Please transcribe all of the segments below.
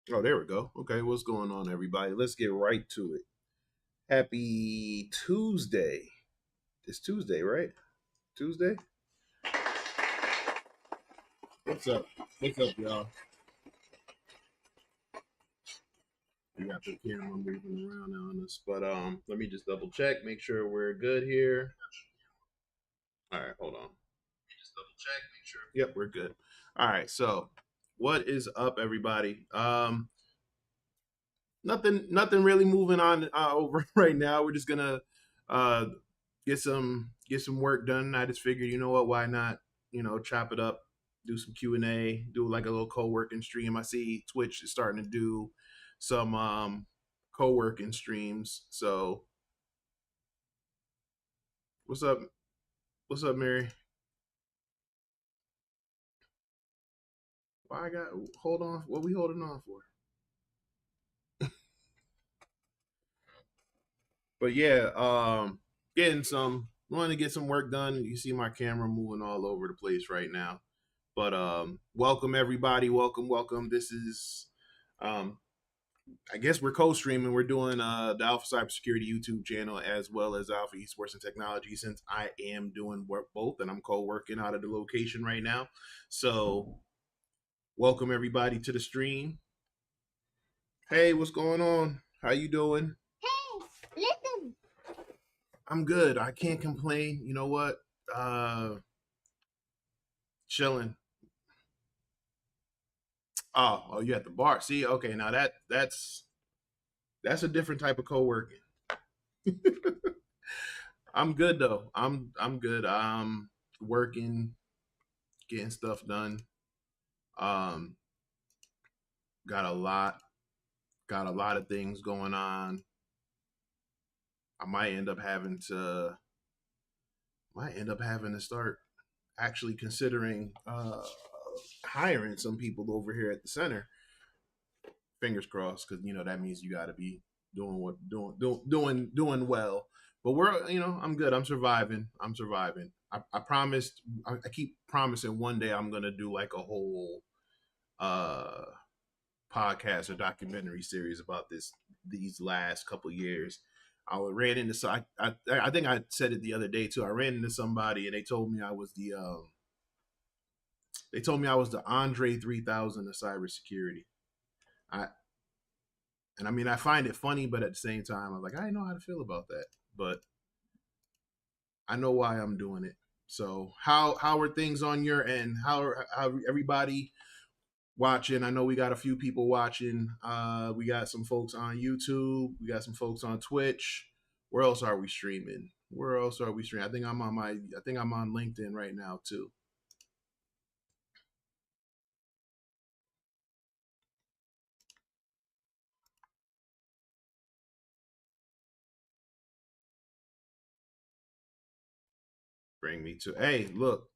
Oh, there we go. Okay, what's going on, everybody? Let's get right to it. Happy Tuesday. It's Tuesday, right? Tuesday? What's up? What's up, y'all? We got the camera moving around on us, but let me just double check, make sure we're good here. All right, hold on. Just double check, make sure. Yep, we're good. All right, so what is up, everybody? Nothing really moving on over right now. We're just gonna uh get some work done. I just figured, you know what, why not, chop it up, do some Q&A, do like a little co-working stream. I see Twitch is starting to do some co-working streams. So what's up? What's up, Mary? Why I got hold on? What we holding on for? But yeah, getting some wanting to get some work done. You see my camera moving all over the place right now. But welcome everybody. Welcome. This is um I guess we're co-streaming. We're doing the Alpha Cybersecurity YouTube channel as well as Alpha Esports and Technology, since I am doing work both and I'm co-working out of the location right now. So welcome everybody to the stream. Hey, what's going on? How you doing? Hey, listen. I'm good. I can't complain. You know what? Chilling. Oh, you at the bar. See, okay, now that's a different type of co-working. I'm good though. I'm good. I'm working, getting stuff done. Um, got a lot, got a lot of things going on. I might end up having to start actually considering hiring some people over here at the center. Fingers crossed, because that means you got to be doing well. But I'm good. I'm surviving. I promised. I keep promising one day I'm gonna do like a whole uh podcast or documentary series about these last couple years. I ran into so I think I said it the other day too. I ran into somebody and they told me I was the Andre 3000 of cybersecurity. I and I mean I find it funny, but at the same time I'm like, I didn't know how to feel about that, but I know why I'm doing it. So how are things on your end? How everybody watching? I know we got a few people watching. We got some folks on YouTube. We got some folks on Twitch. Where else are we streaming? Where else are we streaming? I think I'm on LinkedIn right now too. Bring me to. Hey, look.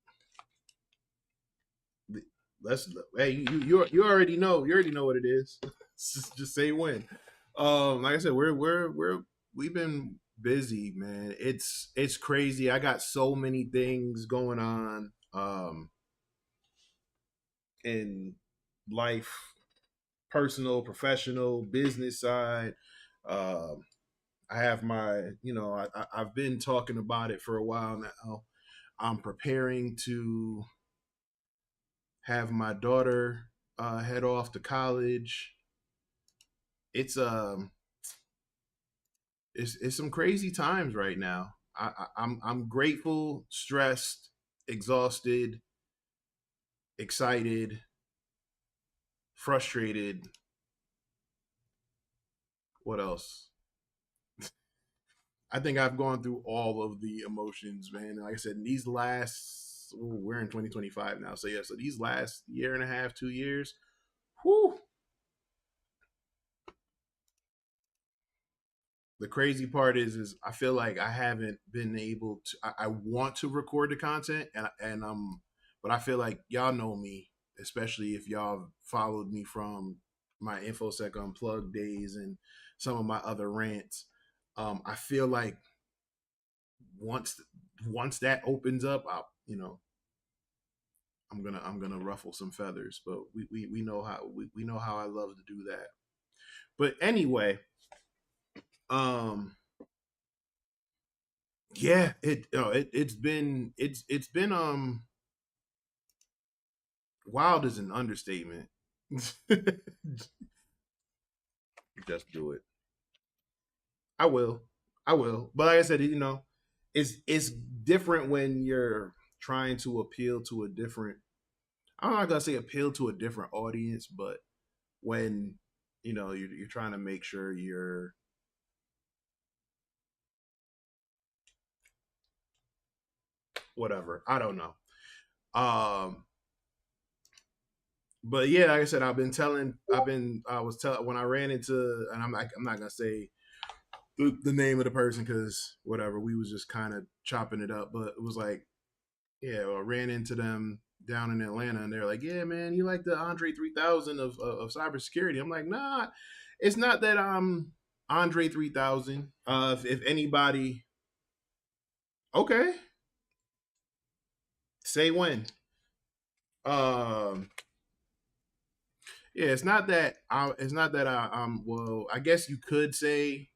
Let's. Hey, you already know. You already know what it is. Just say when. Like I said, we've been busy, man. It's crazy. I got so many things going on. In life, personal, professional, business side. Um, I have I've been talking about it for a while now. I'm preparing to have my daughter head off to college. It's it's some crazy times right now. I'm grateful, stressed, exhausted, excited, frustrated. What else? I think I've gone through all of the emotions, man. Like I said, in these last, we're in 2025 now. So, yeah, so these last year and a half, 2 years, whew, the crazy part is I feel like I haven't been able to, I want to record the content but I feel like y'all know me, especially if y'all followed me from my InfoSec Unplugged days and some of my other rants. I feel like once once that opens up, I'm gonna ruffle some feathers, but we know how we know how I love to do that. But anyway, um, yeah, it's been wild is an understatement. Just do it. I will. I will. But like I said, it's different when you're trying to appeal to a different. I'm not gonna say appeal to a different audience, but when you're trying to make sure you're whatever. I don't know. Um, but yeah, like I said, I was telling when I ran into, and I'm not gonna say the name of the person because whatever, we was just kind of chopping it up, but it was like, yeah, I ran into them down in Atlanta, and they're like, yeah, man, you like the Andre 3000 of cybersecurity? I'm like, nah, it's not that I'm Andre 3000. If anybody, okay, say when. Um, yeah, it's not that well, I guess you could say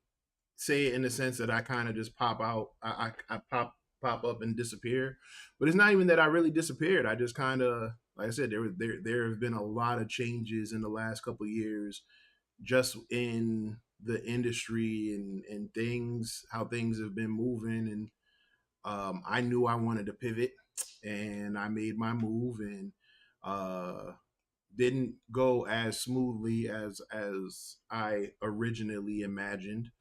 it in the sense that I kind of just pop out. I pop up and disappear, but it's not even that I really disappeared. I just kind of, like I said, there have been a lot of changes in the last couple of years, just in the industry and things, how things have been moving, and I knew I wanted to pivot, and I made my move, and uh, didn't go as smoothly as I originally imagined,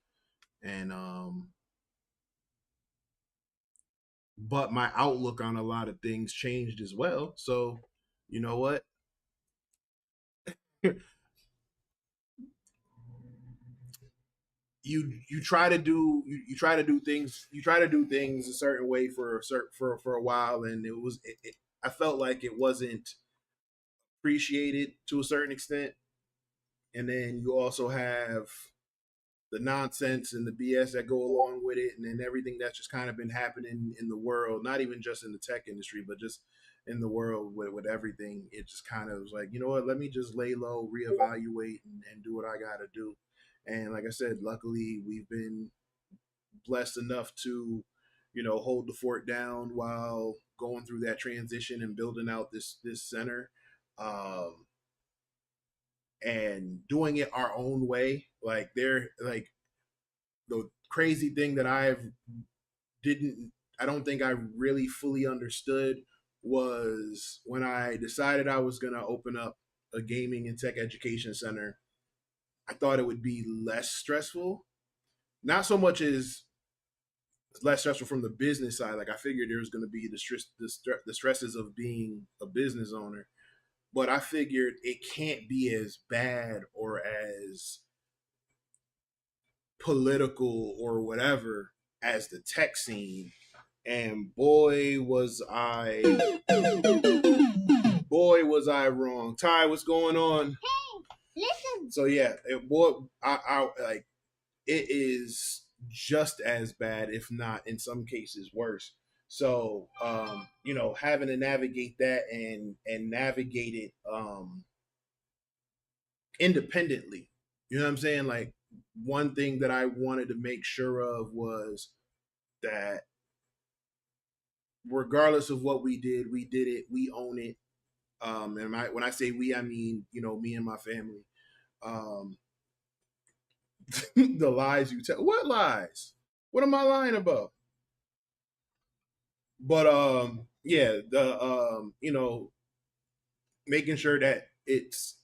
and but my outlook on a lot of things changed as well. So, you know what? You try to do you try to do things a certain way for for a while, and I felt like it wasn't appreciated to a certain extent, and then you also have the nonsense and the BS that go along with it, and then everything that's just kind of been happening in the world, not even just in the tech industry, but just in the world with everything. It just kind of was like, you know what, let me just lay low, reevaluate, and do what I got to do. And like I said, luckily we've been blessed enough to, hold the fort down while going through that transition and building out this center. Um, and doing it our own way. Like they're like the crazy thing that didn't I don't think I really fully understood was when I decided I was gonna open up a gaming and tech education center. I thought it would be less stressful, not so much as less stressful from the business side. Like I figured there was going to be the stresses of being a business owner, but I figured it can't be as bad or as political or whatever as the tech scene. And boy was I wrong. Ty, what's going on? Listen. So yeah, I like it is just as bad, if not in some cases worse. So having to navigate that and navigate it independently. You know what I'm saying? Like one thing that I wanted to make sure of was that regardless of what we did it, we own it. When I say we, I mean, me and my family. Um, the lies you tell. What lies? What am I lying about? But yeah, the making sure that it's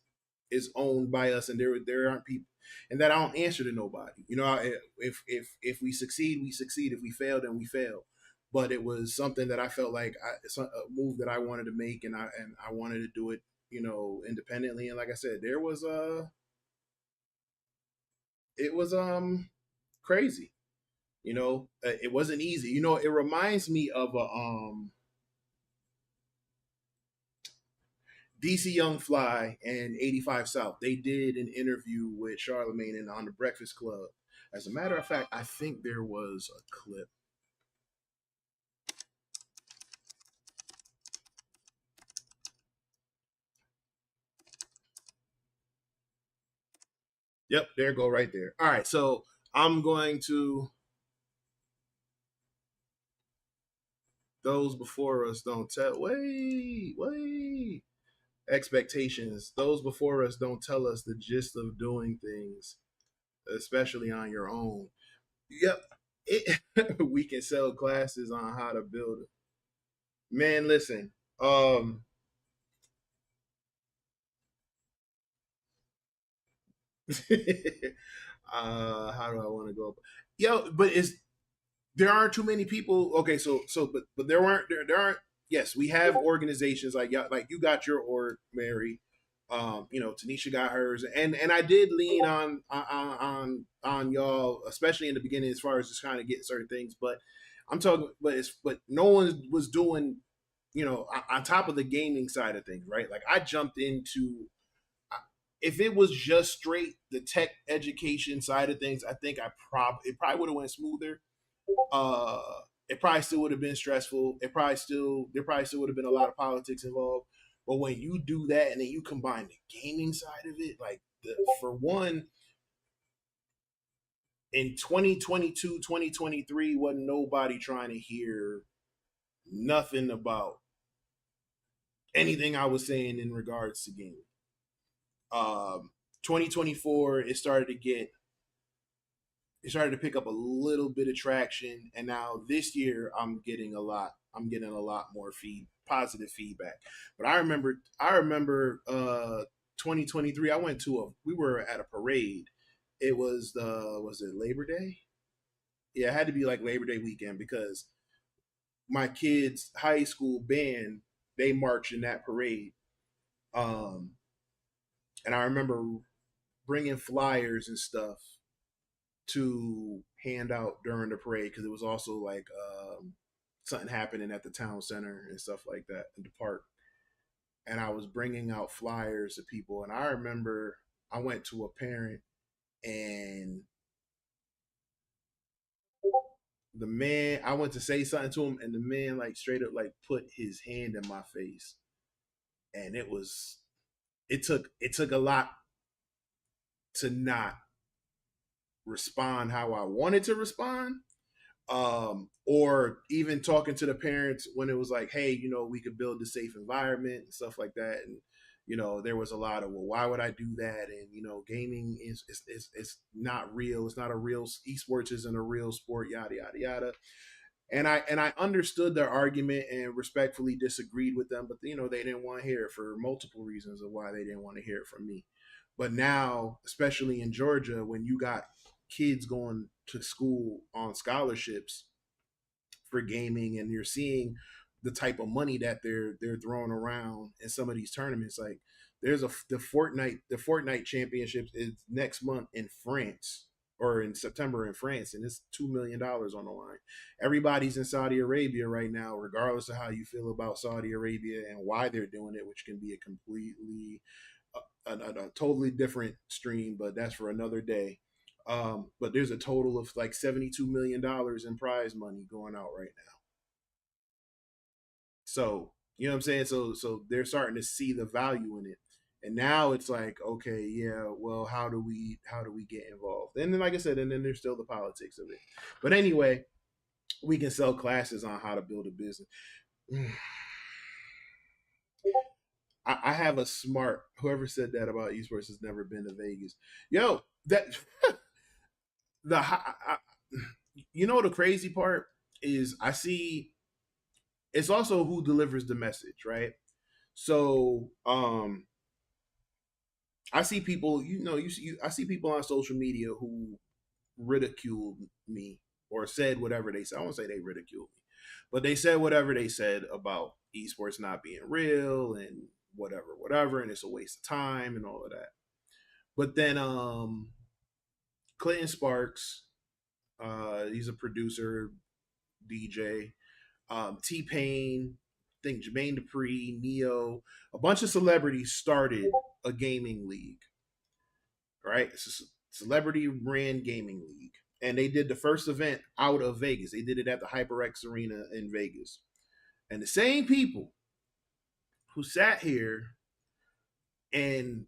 owned by us, and there aren't people, and that I don't answer to nobody. If we succeed, we succeed. If we fail, then we fail. But it was something that I felt like it's a move that I wanted to make, and I wanted to do it, independently. And like I said, it was crazy. It wasn't easy. It reminds me of a DC Young Fly and 85 South. They did an interview with Charlemagne and on the Breakfast Club. As a matter of fact, I think there was a clip. Yep, there go right there. All right, so I'm going to those before us don't tell. Wait. Expectations. Those before us don't tell us the gist of doing things, especially on your own. Yep. We can sell classes on how to build it. Man, listen. Um how do I want to go? Yo, but it's there aren't too many people. Okay, but there aren't. Yes, we have organizations like you got your org, Mary. Tanisha got hers, and I did lean on y'all, especially in the beginning, as far as just kind of getting certain things. But I'm talking, but no one was doing, on top of the gaming side of things, right? Like I jumped into if it was just straight the tech education side of things, I think it probably would have went smoother. uh it probably still would have been stressful. There probably still would have been a lot of politics involved. But when you do that and then you combine the gaming side of it, like for one, in 2022, 2023, wasn't nobody trying to hear nothing about anything I was saying in regards to gaming. 2024, it started to pick up a little bit of traction, and now this year I'm getting a lot more positive feedback. But I remember 2023, we were at a parade. It was it Labor Day? Yeah, it had to be like Labor Day weekend because my kids high school band, they marched in that parade. um and I remember bringing flyers and stuff to hand out during the parade because it was also like something happening at the town center and stuff like that in the park. And I was bringing out flyers to people. And I remember I went to a parent, and the man, I went to say something to him, and the man like straight up like put his hand in my face. And it took a lot to not respond how I wanted to respond, or even talking to the parents when it was like, hey, we could build a safe environment and stuff like that. And there was a lot of, well, why would I do that? And gaming is not real. It's not a real esports isn't a real sport. Yada yada yada. And I understood their argument and respectfully disagreed with them, but they didn't want to hear it for multiple reasons of why they didn't want to hear it from me. But now, especially in Georgia, when you got kids going to school on scholarships for gaming, and you're seeing the type of money that they're throwing around in some of these tournaments, like there's the Fortnite championships is next month in France, or in September in France, and it's $2 million on the line. Everybody's in Saudi Arabia right now, regardless of how you feel about Saudi Arabia and why they're doing it, which can be a completely a totally different stream, but that's for another day. But there's a total of like $72 million in prize money going out right now. So you know what I'm saying. So they're starting to see the value in it, and now it's like, okay, yeah, well, how do we get involved? And then, like I said, and then there's still the politics of it. But anyway, we can sell classes on how to build a business. I have a smart. Whoever said that about esports has never been to Vegas. Yo, that the the crazy part is I see it's also who delivers the message, right? So I see people, I see people on social media who ridiculed me or said whatever they said. I won't say they ridiculed me, but they said whatever they said about esports not being real and whatever, and it's a waste of time and all of that. But then Clinton Sparks, he's a producer, DJ. T Pain, I think Jermaine Dupri, Neo, a bunch of celebrities started a gaming league, right? It's a celebrity ran gaming league. And they did the first event out of Vegas. They did it at the HyperX Arena in Vegas. And the same people who sat here and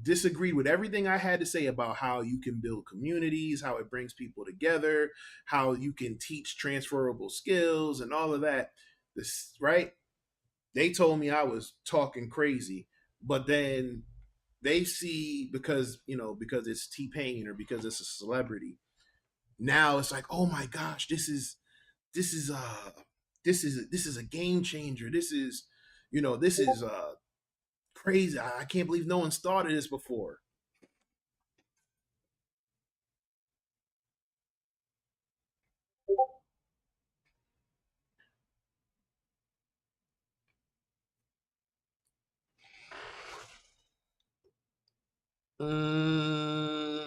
disagreed with everything I had to say about how you can build communities, how it brings people together, how you can teach transferable skills and all of that. This right? They told me I was talking crazy, but then they see because it's T Pain or because it's a celebrity. Now it's like, oh my gosh, this is this is a game changer. This is crazy. I can't believe no one started this before. Mm,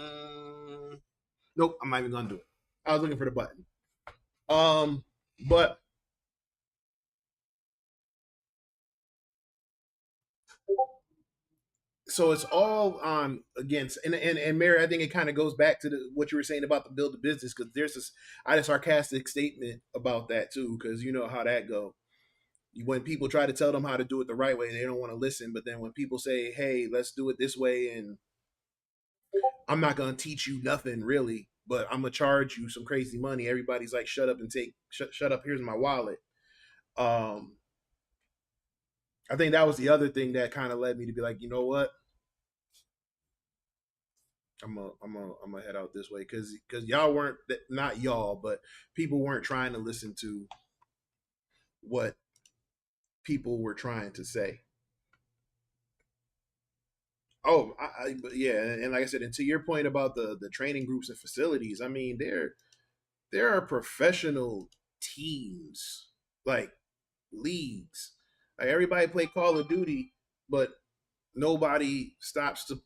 nope, I'm not even gonna do it. I was looking for the button. Um, but so it's all on against and Mary, I think it kind of goes back to what you were saying about the build the business because there's this I had a sarcastic statement about that too because you know how that go. When people try to tell them how to do it the right way, they don't want to listen. But then when people say, "Hey, let's do it this way," and I'm not gonna teach you nothing really, but I'm gonna charge you some crazy money. Everybody's like, "Shut up and shut up. Here's my wallet." Um, I think that was the other thing that kind of led me to be like, you know what, I'm gonna head out this way because y'all weren't not y'all, but people weren't trying to listen to what people were trying to say. Oh, but yeah, and like I said, and to your point about the training groups and facilities, I mean, there are professional teams like leagues. Like everybody play Call of Duty, but nobody stops to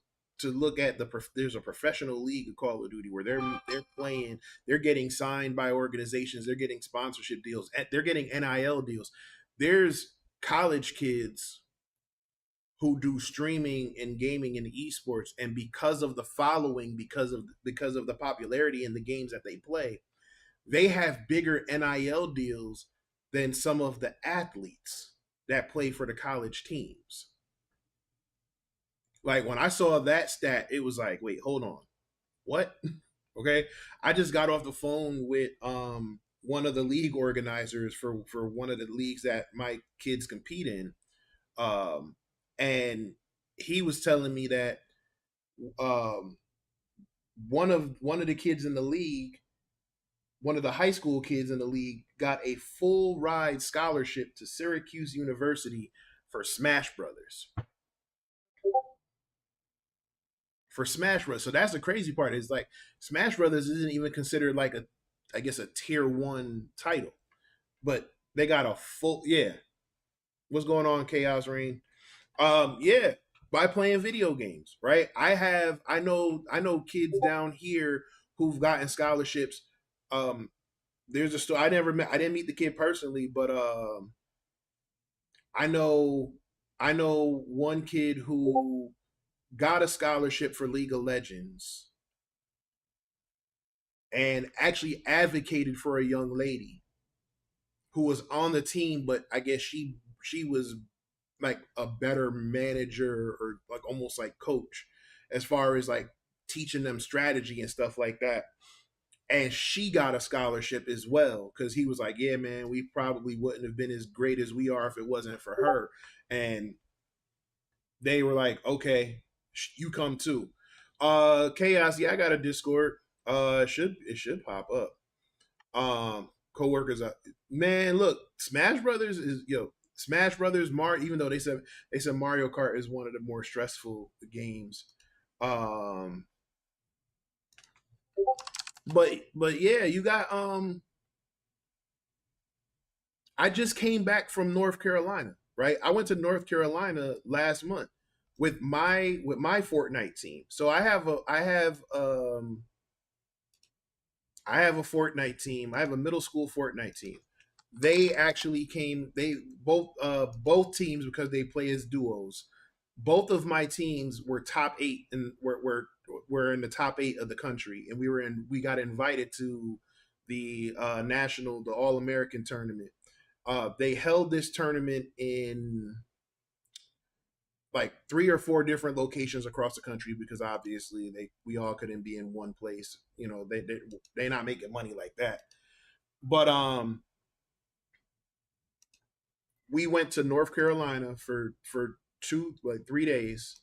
look at there's a professional league of Call of Duty where they're playing, they're getting signed by organizations, they're getting sponsorship deals, they're getting NIL deals. There's college kids who do streaming and gaming and esports, and because of the following, because of the popularity in the games that they play, they have bigger NIL deals than some of the athletes that play for the college teams. Like when I saw that stat, it was like, wait, hold on, what? Okay, I just got off the phone with one of the league organizers for one of the leagues that my kids compete in, um, and he was telling me that um, one of the kids in the league, one of the high school kids in the league, got a full ride scholarship to Syracuse University for Smash Brothers. For Smash Brothers, so that's the crazy part. Is like Smash Brothers isn't even considered like I guess a tier one title, but they got a full yeah. What's going on, Chaos Rain? Yeah, by playing video games, right? I know kids down here who've gotten scholarships. Um, there's a story I didn't meet the kid personally, but I know I know one kid who got a scholarship for League of Legends and actually advocated for a young lady who was on the team, but I guess she was like a better manager or like almost like coach as far as like teaching them strategy and stuff like that. And she got a scholarship as well because he was like, "Yeah, man, we probably wouldn't have been as great as we are if it wasn't for her." And they were like, "Okay, you come too." Chaos, yeah, I got a Discord. It should pop up. Coworkers, man, look, Smash Brothers is Smash Brothers. Even though they said Mario Kart is one of the more stressful games. Um, but yeah, you got I just came back from North Carolina, right? I went to North Carolina last month with my Fortnite team. So I have a Fortnite team. I have a middle school Fortnite team. They actually came. They both teams because they play as duos. Both of my teams were top eight and were in the top eight of the country, and we got invited to the All American tournament. They held this tournament in like 3 or 4 different locations across the country because obviously we all couldn't be in one place. You know, they not making money like that. But we went to North Carolina for 3 days,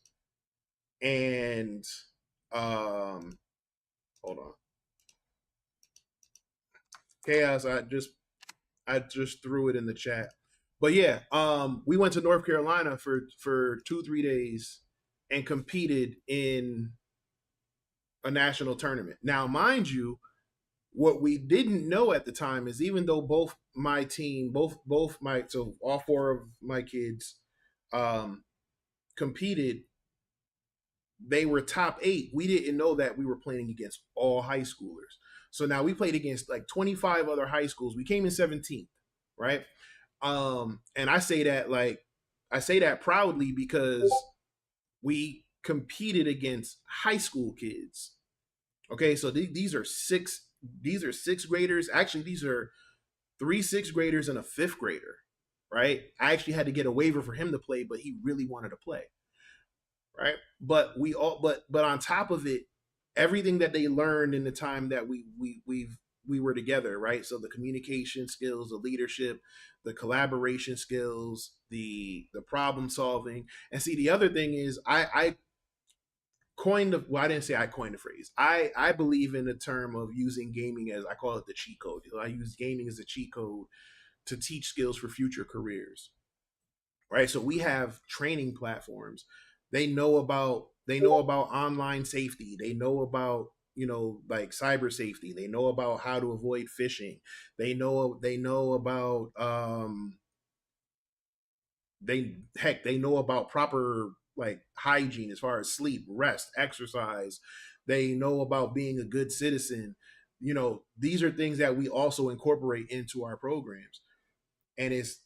and hold on, chaos. I just threw it in the chat. But yeah, we went to North Carolina for 2-3 days and competed in a national tournament. Now, mind you, what we didn't know at the time is even though both my team, both my so all 4 of my kids competed, they were top 8. We didn't know that we were playing against all high schoolers. So now we played against like 25 other high schools. We came in 17th, right? And I say that proudly because we competed against high school kids. Okay, so these are sixth graders. Actually, these are 3 sixth graders and a 5th grader, right? I actually had to get a waiver for him to play, but he really wanted to play, right? But on top of it, everything that they learned in the time that we were together, right? So the communication skills, the leadership, the collaboration skills, the problem solving. And see, the other thing is I I didn't say I coined the phrase. I believe in the term of using gaming as, I call it the cheat code. I use gaming as a cheat code to teach skills for future careers. Right? So we have training platforms. They know about online safety. They know about, like cyber safety. They know about how to avoid phishing. They know about they know about proper like hygiene as far as sleep, rest, exercise. They know about being a good citizen. These are things that we also incorporate into our programs. And it's,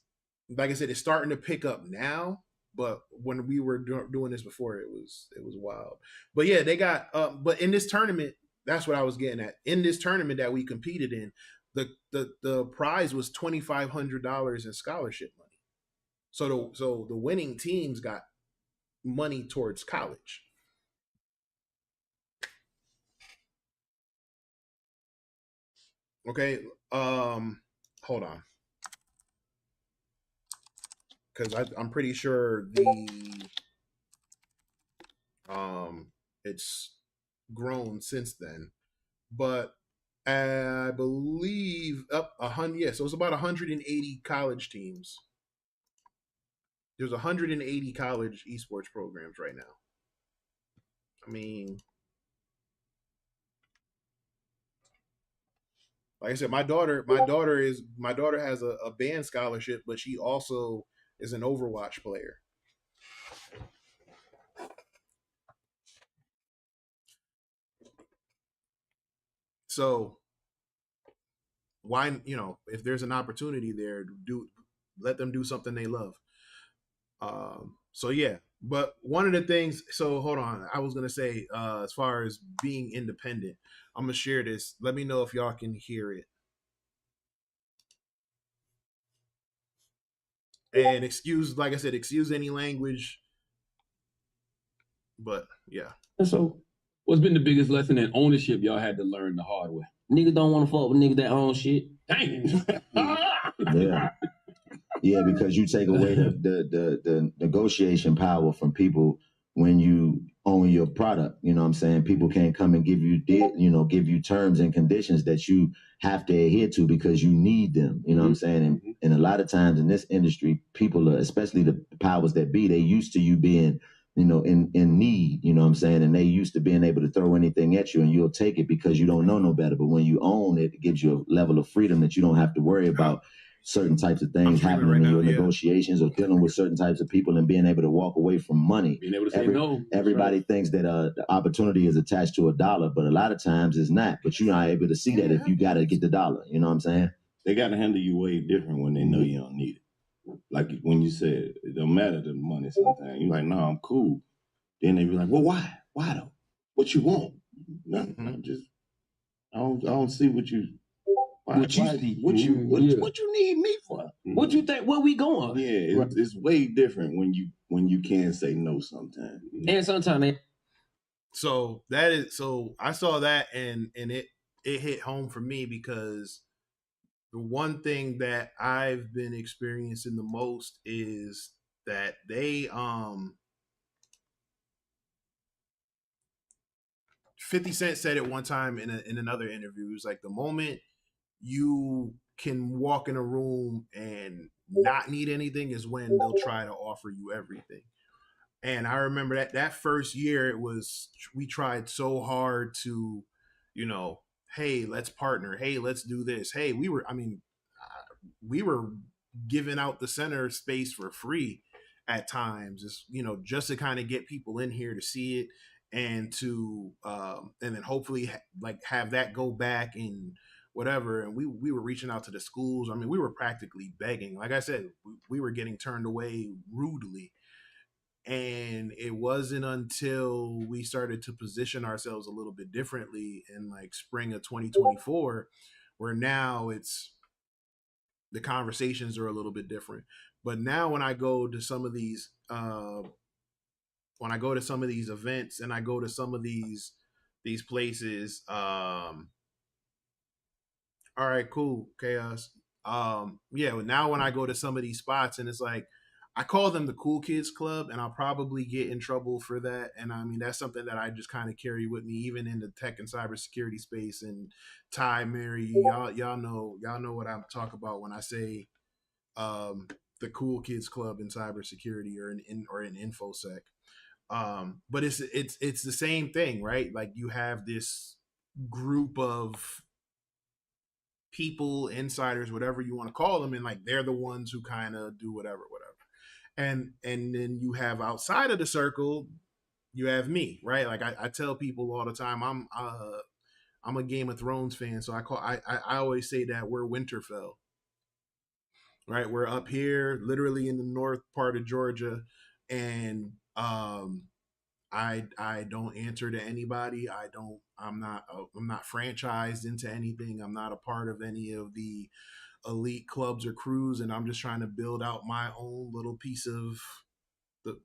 like I said, it's starting to pick up now, but when we were doing this before, it was wild. But yeah, they got but in this tournament, that's what I was getting at. In this tournament that we competed in, the prize was $2,500 in scholarship money. So the winning teams got money towards college. Okay, hold on, because I'm pretty sure it's grown since then, but I believe up 100. Yeah, so it's about 180 college teams. There's 180 college esports programs right now. I mean, like I said, my daughter has a band scholarship, but she also is an Overwatch player. So why, if there's an opportunity there, let them do something they love. So yeah, but one of the things. So hold on, I was gonna say, as far as being independent, I'm gonna share this. Let me know if y'all can hear it. And excuse, like I said, excuse any language, but yeah. So, what's been the biggest lesson in ownership y'all had to learn the hard way? Niggas don't want to fuck with niggas that own shit. Dang. Yeah. Yeah, because you take away the negotiation power from people when you own your product. You know what I'm saying? People can't come and give you terms and conditions that you have to adhere to because you need them. You know what I'm saying? And a lot of times in this industry, people are, especially the powers that be, they used to you being, in need, you know what I'm saying? And they used to being able to throw anything at you and you'll take it because you don't know no better. But when you own it, it gives you a level of freedom that you don't have to worry about certain types of things happening right in your negotiations or dealing with certain types of people and being able to walk away from money. Being able to say no. Everybody thinks that the opportunity is attached to a dollar, but a lot of times it's not. But you're not able to see that if you got to get the dollar. You know what I'm saying? They got to handle you way different when they know you don't need it. Like when you said, it don't matter the money sometimes. You're like, no, I'm cool. Then they be like, well, why? Why though? What you want? Nothing. I don't see what you What you see? What you need me for? What you think? Where we going? Yeah, it's way different when you can't say no sometimes. And sometimes So that is so I saw that and it hit home for me because the one thing that I've been experiencing the most is that they 50 Cent said it one time in another interview. It was like the moment you can walk in a room and not need anything is when they'll try to offer you everything. And I remember that first year it was we tried so hard to, you know, hey, let's partner. Hey, let's do this. Hey, we were giving out the center space for free at times, just to kind of get people in here to see it and to and then hopefully like have that go back and whatever. And we were reaching out to the schools. I mean, we were practically begging. Like I said, we were getting turned away rudely. And it wasn't until we started to position ourselves a little bit differently in like spring of 2024 where now it's the conversations are a little bit different. But now when I go to some of these events and I go to some of these places, all right, cool, chaos. Yeah, now when I go to some of these spots and it's like I call them the cool kids club, and I'll probably get in trouble for that. And I mean that's something that I just kind of carry with me, even in the tech and cybersecurity space. And Ty, Mary, y'all know what I'm talking about when I say the cool kids club in cybersecurity or in infosec. But it's the same thing, right? Like you have this group of people, insiders, whatever you want to call them, and like they're the ones who kind of do whatever. And then you have outside of the circle, you have me, right? Like I tell people all the time, I'm a Game of Thrones fan, so I always say that we're Winterfell, right? We're up here, literally in the north part of Georgia, and I don't answer to anybody. I'm not franchised into anything. I'm not a part of any of the elite clubs or crews, and I'm just trying to build out my own little piece of the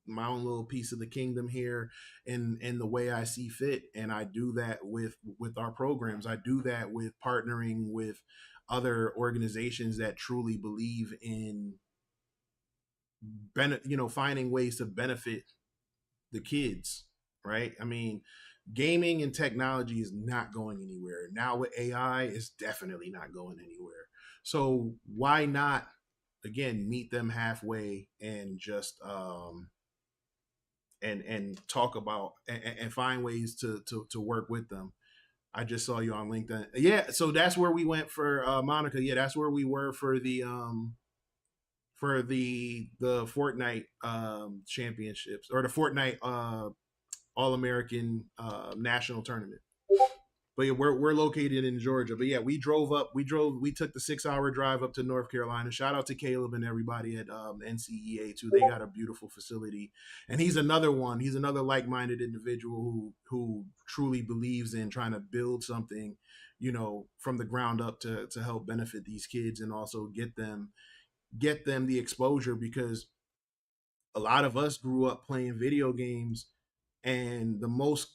kingdom here in the way I see fit. And I do that with our programs. I do that with partnering with other organizations that truly believe in finding ways to benefit the kids, right? I mean, gaming and technology is not going anywhere. Now with AI, it's definitely not going anywhere. So why not again meet them halfway and just and talk about and find ways to work with them. I just saw you on LinkedIn. Yeah, so that's where we went for Monica. Yeah, that's where we were for the Fortnite championships, or the Fortnite All American national tournament. But yeah, we're located in Georgia. But yeah, we took the 6 hour drive up to North Carolina. Shout out to Caleb and everybody at NCEA too. They got a beautiful facility, and he's another one. He's another like minded individual who truly believes in trying to build something, from the ground up to help benefit these kids and also get them the exposure, because a lot of us grew up playing video games, and the most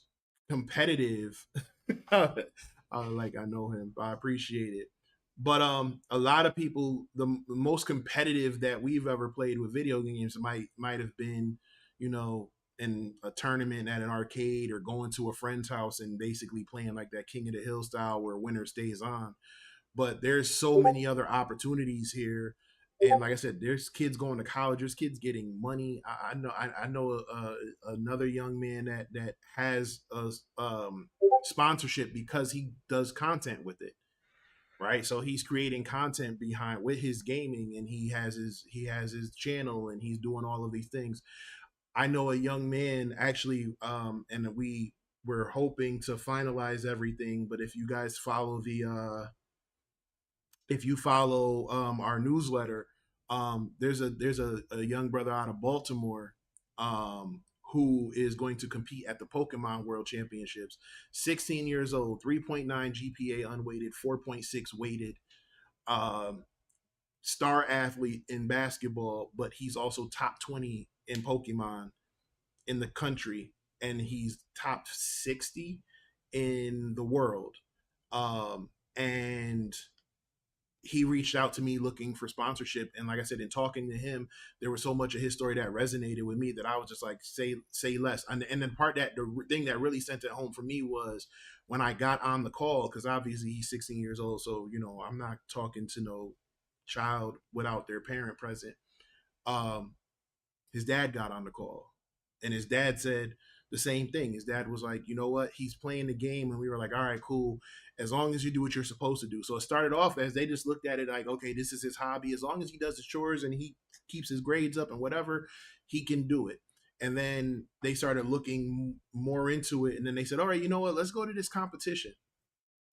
competitive like I know him, I appreciate it, but a lot of people, the most competitive that we've ever played with video games might have been, in a tournament at an arcade or going to a friend's house and basically playing like that King of the Hill style where winner stays on. But there's so many other opportunities here, and like I said, there's kids going to college, there's kids getting money. I know another young man that has a sponsorship because he does content with it, right? So he's creating content behind with his gaming, and he has his channel, and he's doing all of these things. I know a young man actually, and we're hoping to finalize everything, but if you follow our newsletter, there's a young brother out of Baltimore who is going to compete at the Pokemon World Championships. 16 years old, 3.9 GPA unweighted, 4.6 weighted. star athlete in basketball, but he's also top 20 in Pokemon in the country, and he's top 60 in the world. And he reached out to me looking for sponsorship, and like I said, in talking to him, there was so much of his story that resonated with me that I was just like, say less. And then the thing that really sent it home for me was when I got on the call, because obviously he's 16 years old, so I'm not talking to no child without their parent present. His dad got on the call, and his dad said the same thing. His dad was like, you know what, he's playing the game, and we were like, all right, cool, as long as you do what you're supposed to do. So it started off as they just looked at it like, okay, this is his hobby. As long as he does his chores and he keeps his grades up and whatever, he can do it. And then they started looking more into it, and then they said, all right, you know what, let's go to this competition.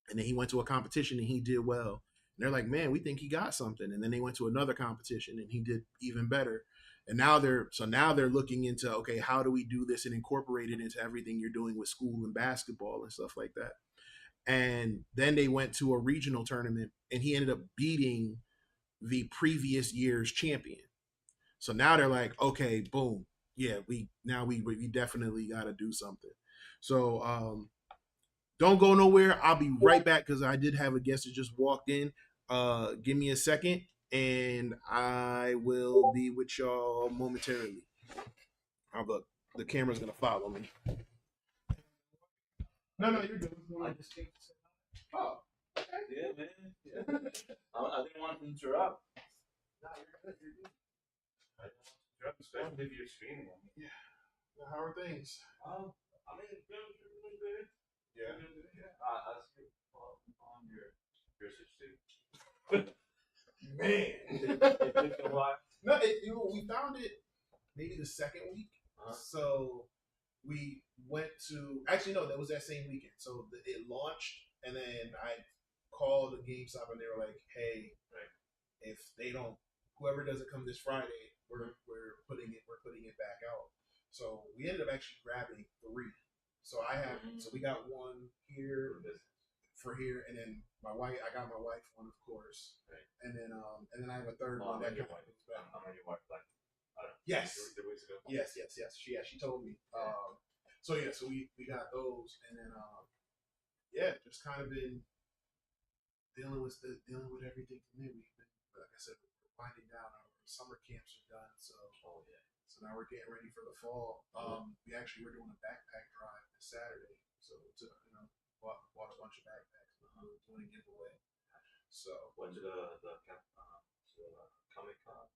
And then he went to a competition and he did well. And they're like, man, we think he got something. And then they went to another competition and he did even better. And now they're looking into, okay, how do we do this and incorporate it into everything you're doing with school and basketball and stuff like that. And then they went to a regional tournament and he ended up beating the previous year's champion. So now they're like, okay, boom, yeah, we definitely got to do something. So don't go nowhere. I'll be right back because I did have a guest that just walked in. Give me a second, and I will be with y'all momentarily. The camera's gonna follow me. No, you're good. I just came to say hi. Oh, okay. Yeah, man. Yeah. I didn't want to interrupt. No, you're good. You're good. I didn't want to interrupt, especially if you're streaming on me. Yeah. How are things? I mean, good. Yeah. Yeah. I see on your switch too. Man. It took a while. No, we found it maybe the second week. So we went to, actually no, that was that same weekend. So it launched, and then I called the GameStop, and they were like, "Hey, if they don't, whoever doesn't come this Friday, we're putting it back out." So we ended up actually grabbing 3. So so we got one here for here, and then I got my wife one, of course, and then I have a third one that kind of goes back. I'm on your wife, like, I don't know. Yes. 3 weeks ago. Yes. She told me. So we got those, and then just kind of been dealing with everything from there. We've been, like I said, we're winding down. Our summer camps are done, so so now we're getting ready for the fall. We actually were doing a backpack drive this Saturday, so bought a bunch of backpacks. Doing a giveaway. So went to the Comic Con.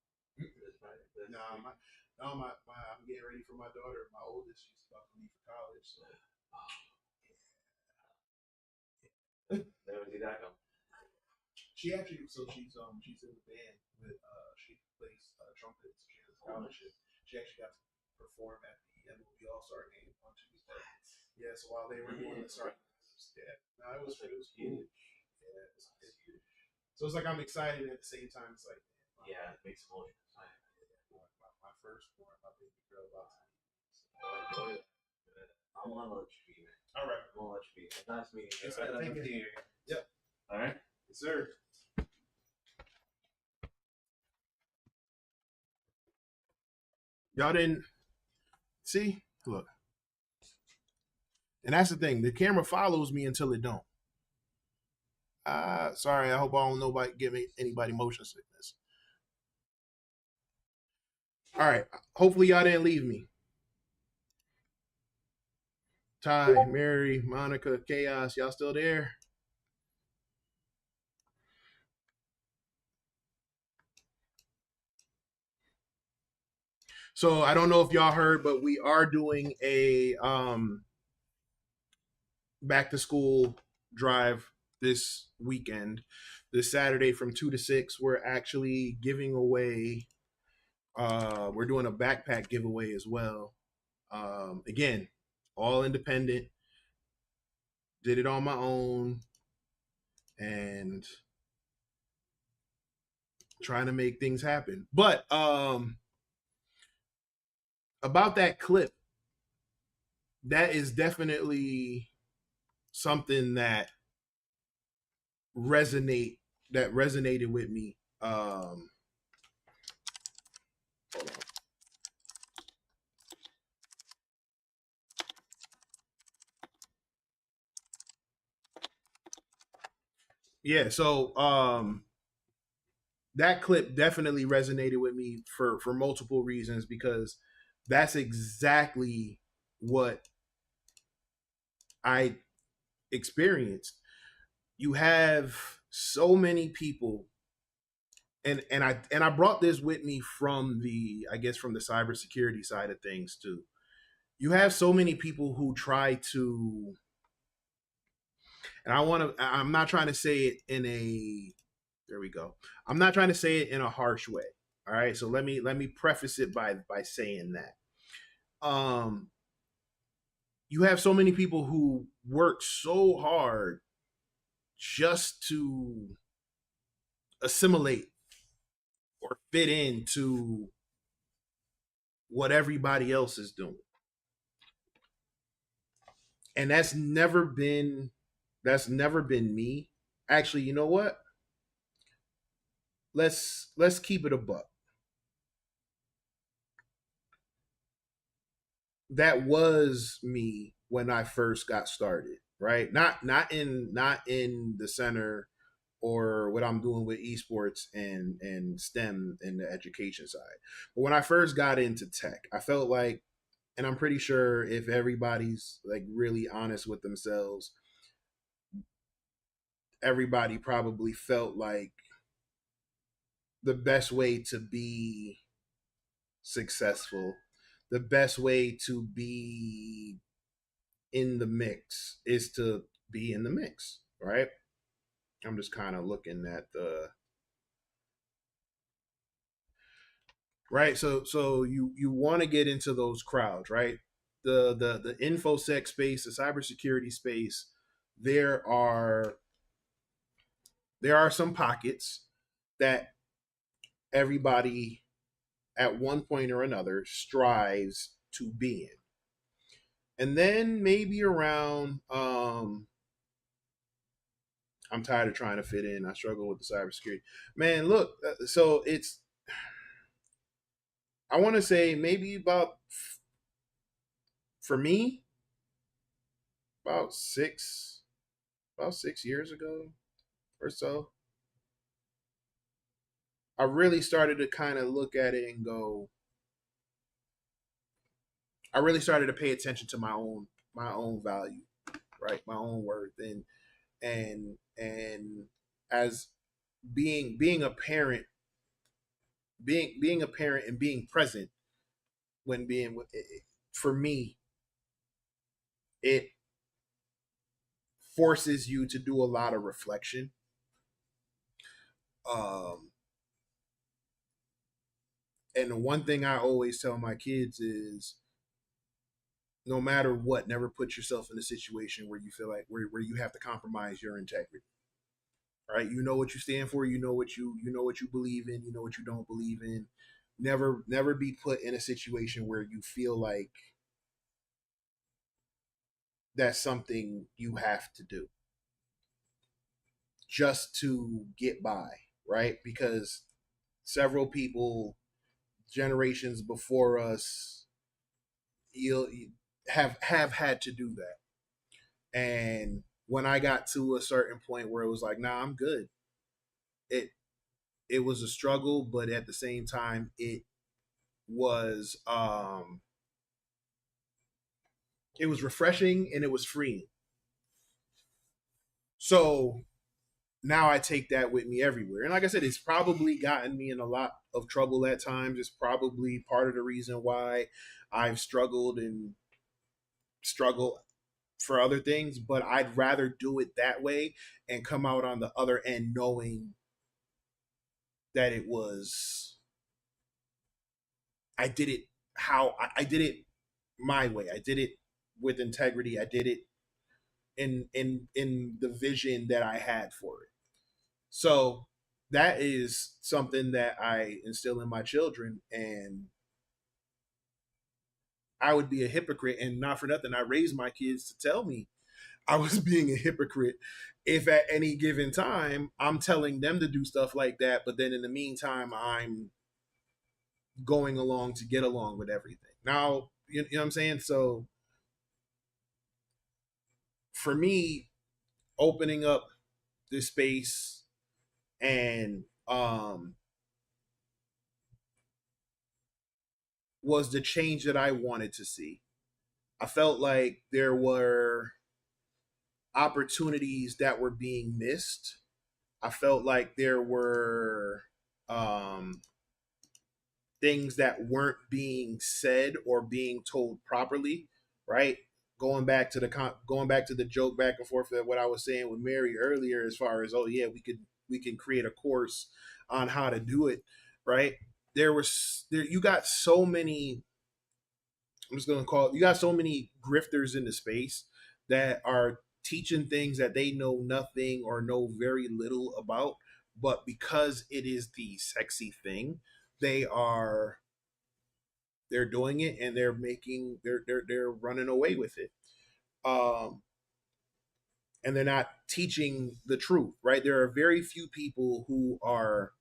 I'm getting ready for my daughter. My oldest, she's about to leave for college. So Never did that come. she's in the band with she plays trumpet. So she has a scholarship. She actually got to perform at the MLB All-Star game on Tuesday. Yeah, so while they were doing the start, it was huge. Yeah, it was huge. So it's like I'm excited, and at the same time, it's like, yeah, it makes emotion. My firstborn, my baby girl, about to So I'm gonna let you be, man. All right. I'm gonna let you be. It's nice meeting you. Yes, sir. Thank you. Yep. All right. Yes, sir. Y'all didn't see? Look. And that's the thing. The camera follows me until it don't. Sorry, I hope I don't give anybody motion sickness. All right. Hopefully y'all didn't leave me. Ty, Mary, Monica, Chaos, y'all still there? So I don't know if y'all heard, but we are doing a back to school drive this weekend. This Saturday from 2 to 6. We're actually giving away we're doing a backpack giveaway as well. Again, all independent. Did it on my own and trying to make things happen. But about that clip, that is definitely something that that resonated with me. Hold on. Yeah, so that clip definitely resonated with me for multiple reasons because that's exactly what I experienced. You have so many people, and I brought this with me from the, I guess, from the cybersecurity side of things too. You have so many people who try to, and I'm not trying to say it in a, there we go. I'm not trying to say it in a harsh way. All right, so let me preface it by saying that. Um, you have so many people who work so hard just to assimilate or fit into what everybody else is doing. And that's never been me. Actually, you know what? Let's keep it a buck. That was me when I first got started, right? Not in the center or what I'm doing with esports and STEM and the education side. But when I first got into tech, I felt like, and I'm pretty sure if everybody's like really honest with themselves, everybody probably felt like the best way to be successful, the best way to be in the mix is to be in the mix, right? I'm just kind of looking at the right. So you want to get into those crowds, right? The infosec space, the cybersecurity space. There are there are some pockets that everybody at one point or another strives to be in. And then maybe around I'm tired of trying to fit in. I struggle with the cybersecurity. Man, look, so it's I want to say maybe for me about 6 years ago or so, I really started to kind of look at it and go. I really started to pay attention to my own value, right? My own worth, and as being a parent, being a parent and being present when being with for me, it forces you to do a lot of reflection. Um, and the one thing I always tell my kids is no matter what, never put yourself in a situation where you feel like where you have to compromise your integrity. Right? You know what you stand for, you know what you believe in, you know what you don't believe in. Never be put in a situation where you feel like that's something you have to do just to get by, right? Because several people generations before us you'll have had to do that. And when I got to a certain point where it was like, nah, I'm good. It it was a struggle, but at the same time, was um it was refreshing and it was freeing. So now I take that with me everywhere. And like I said, it's probably gotten me in a lot of trouble at times. It's probably part of the reason why I've struggled and struggle for other things, but I'd rather do it that way and come out on the other end knowing that it was I did it how I did it my way. I did it with integrity. I did it in the vision that I had for it. So that is something that I instill in my children, and I would be a hypocrite, and not for nothing. I raised my kids to tell me I was being a hypocrite if at any given time I'm telling them to do stuff like that, but then in the meantime I'm going along to get along with everything. Now, you know what I'm saying? So for me, opening up this space and was the change that I wanted to see. I felt like there were opportunities that were being missed. I felt like there were um, things that weren't being said or being told properly, right? Going back to the joke back and forth that what I was saying with Mary earlier, as far as, oh yeah, we can create a course on how to do it, right? There you got so many. I'm just gonna call it. You got so many grifters in the space that are teaching things that they know nothing or know very little about, but because it is the sexy thing, they are they're doing it and they're running away with it. Um, and they're not teaching the truth, right? There are very few people who are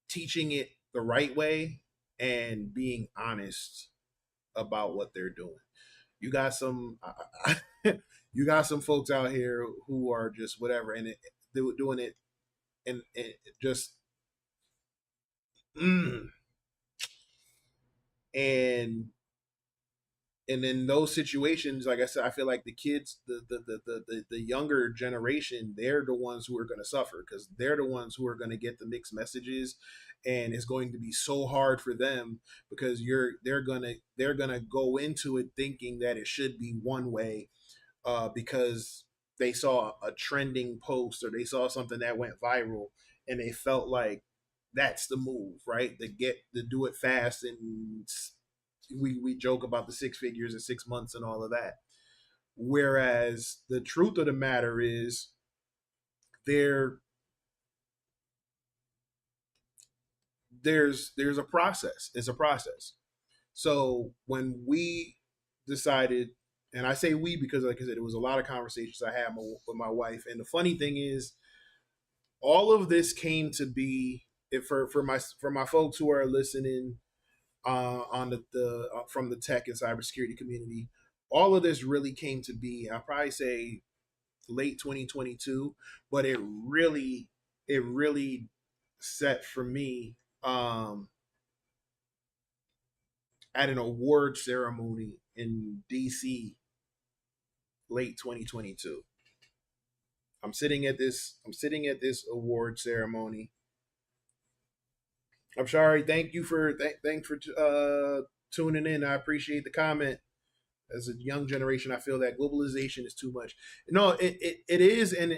teaching it the right way and being honest about what they're doing. You got some you got some folks out here who are just whatever and doing it and just mm, and in those situations, like I said, I feel like the kids, the younger generation, they're the ones who are going to suffer because they're the ones who are going to get the mixed messages, and it's going to be so hard for them because they're gonna go into it thinking that it should be one way, because they saw a trending post or they saw something that went viral, and they felt like that's the move, right? To do it fast, and we joke about the six figures in 6 months and all of that. Whereas the truth of the matter is, there there's a process. It's a process. So when we decided, and I say we because, like I said, it was a lot of conversations I had with my wife. And the funny thing is, all of this came to be, for my folks who are listening on the from the tech and cybersecurity community. All of this really came to be, I'll probably say late 2022, but it really set for me at an award ceremony in DC late 2022. I'm sitting at this award ceremony. I'm sorry. Thank you for thanks for tuning in. I appreciate the comment. As a young generation, I feel that globalization is too much. No, it is, and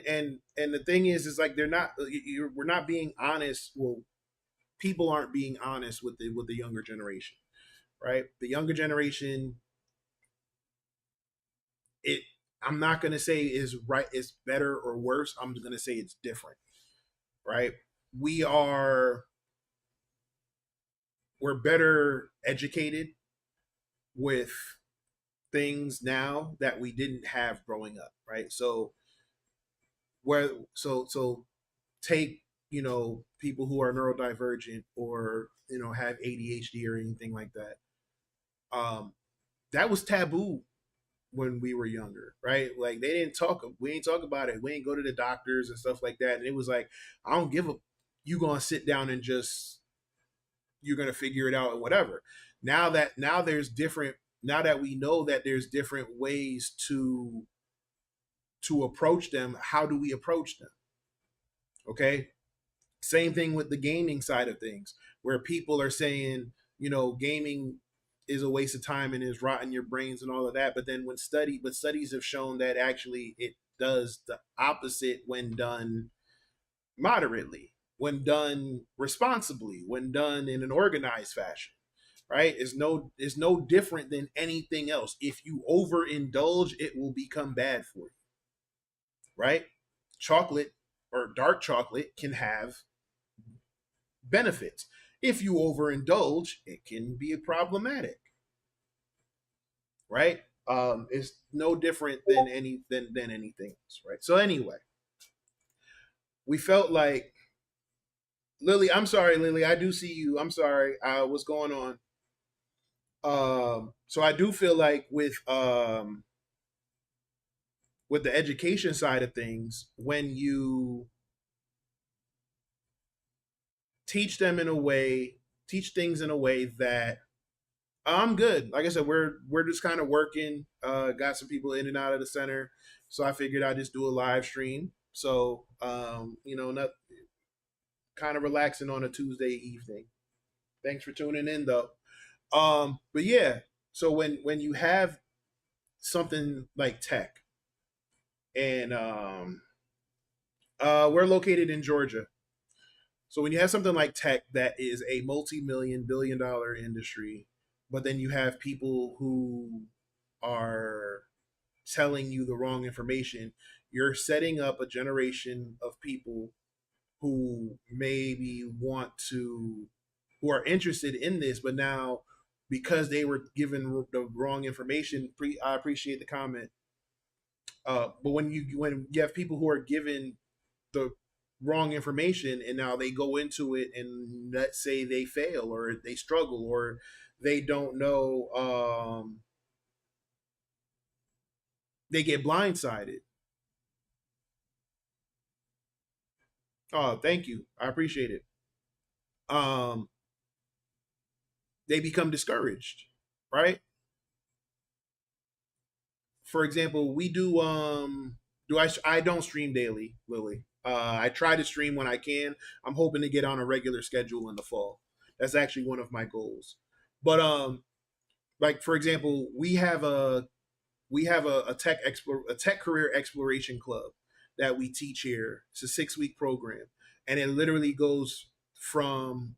the thing is like they're not. We're not being honest. Well, people aren't being honest with the younger generation, right? The younger generation, it. I'm not gonna say is right. It's better or worse. I'm gonna say it's different, right? We are we're better educated with things now that we didn't have growing up, right? So take, people who are neurodivergent or have ADHD or anything like that. That was taboo when we were younger, right? Like we didn't talk about it. We didn't go to the doctors and stuff like that. And it was like, I don't give a, you gonna sit down and just, you're gonna figure it out and whatever. Now there's different, now that we know that there's different ways to approach them. How do we approach them? Okay. Same thing with the gaming side of things, where people are saying, gaming is a waste of time and is rotting your brains and all of that. But then but studies have shown that actually it does the opposite when done moderately, when done responsibly, when done in an organized fashion. Right? Is no different than anything else. If you overindulge, it will become bad for you. Right? Chocolate or dark chocolate can have benefits. If you overindulge, it can be problematic, right? It's no different than anything else, right? So anyway, we felt like Lily. I'm sorry, Lily. I do see you. I'm sorry. What's going on? So I do feel like with the education side of things, when you teach them in a way, teach things in a way that I'm good. Like I said, we're just kind of working. Got some people in and out of the center, so I figured I'd just do a live stream. So not kind of relaxing on a Tuesday evening. Thanks for tuning in, though. But yeah, so when you have something like tech, and we're located in Georgia, so when you have something like tech that is a multi-million billion dollar industry, but then you have people who are telling you the wrong information, you're setting up a generation of people who maybe who are interested in this, but now because they were given the wrong information. I appreciate the comment, but when you have people who are given the wrong information and now they go into it and let's say they fail or they struggle or they don't know, they get blindsided. Oh, thank you, I appreciate it. um they become discouraged, right? For example, we do I don't stream daily, Lily. I try to stream when I can. I'm hoping to get on a regular schedule in the fall. That's actually one of my goals. But like for example, we have a tech career exploration club that we teach here. It's a 6 week program, and it literally goes from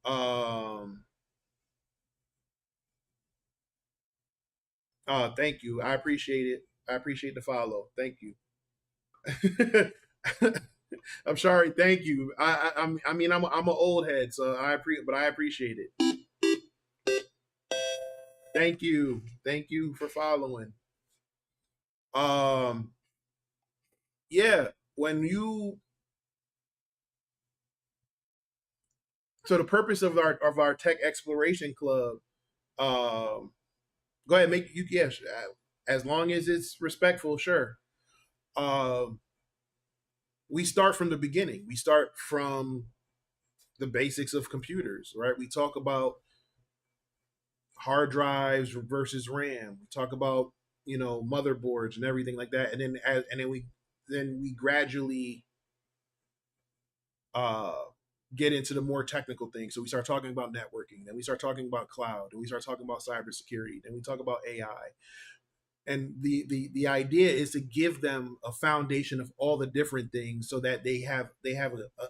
thank you. I appreciate it. I appreciate the follow. Thank you. I'm sorry. Thank you. I mean, I'm an old head, so but I appreciate it. Thank you. Thank you for following. Um, yeah. When you So the purpose of our tech exploration club, go ahead, make you yes, as long as it's respectful, sure. Um, we start from the beginning. We start from the basics of computers, right? We talk about hard drives versus RAM. We talk about motherboards and everything like that, and then we gradually uh, get into the more technical things. So we start talking about networking, then we start talking about cloud, and we start talking about cybersecurity, then we talk about AI. And the idea is to give them a foundation of all the different things so that they have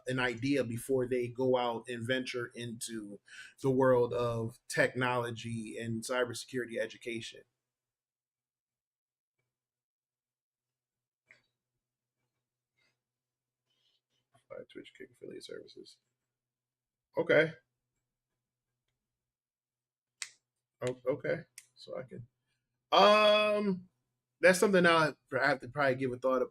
an idea before they go out and venture into the world of technology and cybersecurity education. Twitch kick affiliate services. Okay. Okay. So I can that's something I have to probably give a thought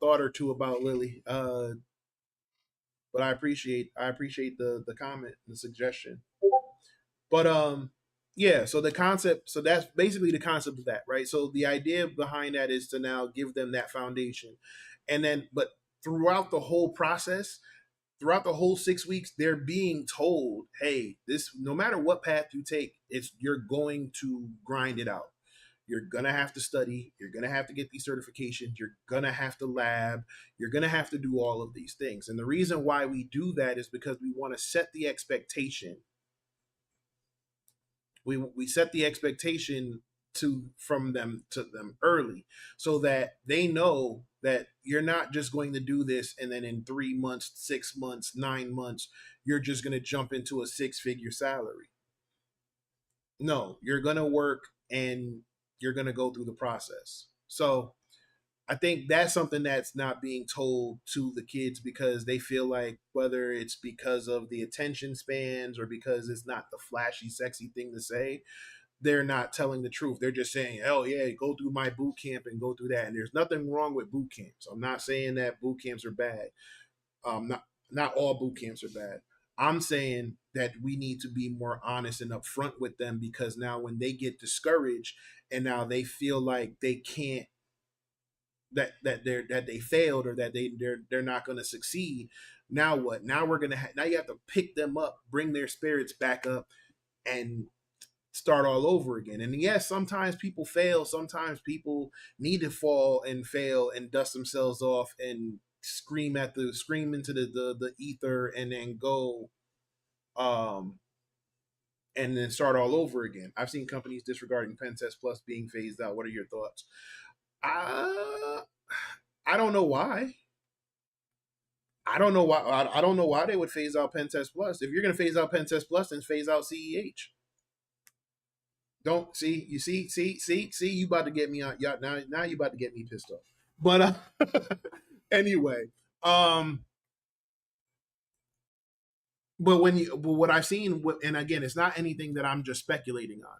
or two about, Lily. But I appreciate the comment, the suggestion. But yeah, so that's basically the concept of that, right? So the idea behind that is to now give them that foundation. And then but throughout the whole process, throughout the whole 6 weeks, they're being told, hey, this no matter what path you take, you're going to grind it out. You're gonna have to study, you're gonna have to get these certifications, you're gonna have to lab, you're gonna have to do all of these things. And the reason why we do that is because we want to set the expectation. We set the expectation to them early so that they know that you're not just going to do this and then in 3 months, 6 months, 9 months you're just going to jump into a six-figure salary. No, you're going to work and you're going to go through the process. So I think that's something that's not being told to the kids because they feel like, whether it's because of the attention spans or because it's not the flashy, sexy thing to say, they're not telling the truth. They're just saying, "Oh yeah, go through my boot camp and go through that." And there's nothing wrong with boot camps. I'm not saying that boot camps are bad. Not all boot camps are bad. I'm saying that we need to be more honest and upfront with them, because now when they get discouraged and now they feel like they can't, that they failed, or that they're not going to succeed. Now what? Now we're gonna now you have to pick them up, bring their spirits back up, and start all over again. And yes, sometimes people fail. Sometimes people need to fall and fail and dust themselves off and scream into the ether, and then go um and then start all over again. I've seen companies disregarding Pen Test Plus being phased out. What are your thoughts? Uh, I don't know why. I don't know why. I don't know why they would phase out Pen Test Plus. If you're going to phase out Pen Test Plus, then phase out CEH. Don't see you see you about to get me on. Yeah, now you about to get me pissed off. But anyway, but what I've seen, and again, it's not anything that I'm just speculating on.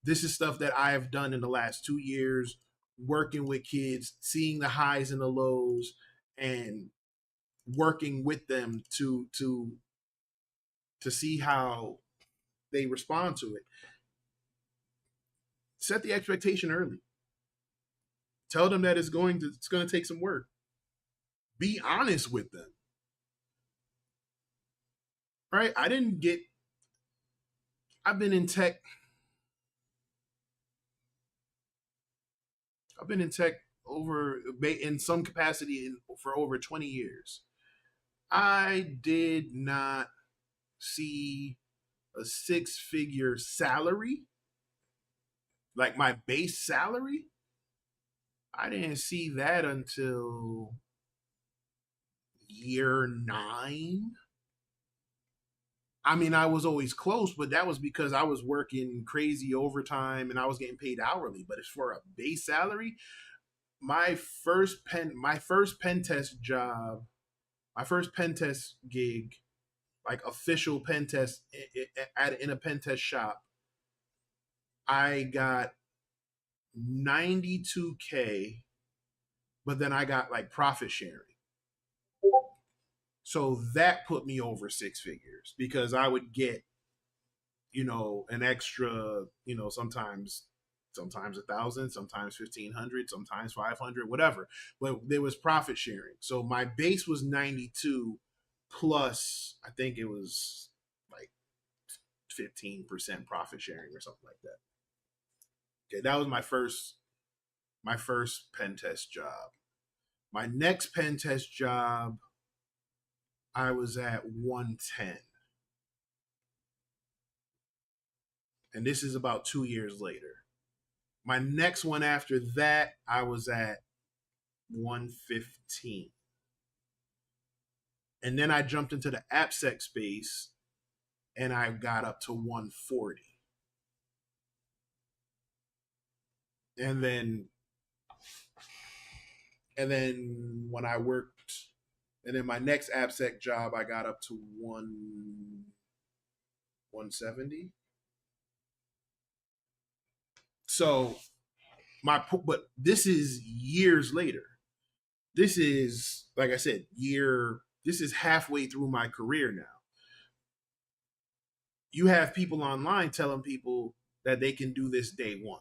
This is stuff that I have done in the last 2 years, working with kids, seeing the highs and the lows, and working with them to see how they respond to it. Set the expectation early. Tell them that it's going to take some work. Be honest with them. Right? I've been in tech. I've been in tech in some capacity for over 20 years. I did not see a 6-figure salary, like my base salary. I didn't see that until year 9. I mean, I was always close, but that was because I was working crazy overtime and I was getting paid hourly. But as for a base salary, my first pen test job, my first pen test gig, like official pen test in a pen test shop, I got 92K, but then I got like profit sharing. So that put me over 6 figures, because I would get, an extra, sometimes 1,000, sometimes 1,500, sometimes 500, whatever. But there was profit sharing. So my base was 92 plus, I think it was like 15% profit sharing or something like that. Okay, that was my first pen test job. My next pen test job, I was at 110. And this is about 2 years later. My next one after that, I was at 115. And then I jumped into the AppSec space and I got up to 140. And then when I worked, and then my next AppSec job, I got up to 170. So but this is years later. This is, like I said, this is halfway through my career now. You have people online telling people that they can do this day one.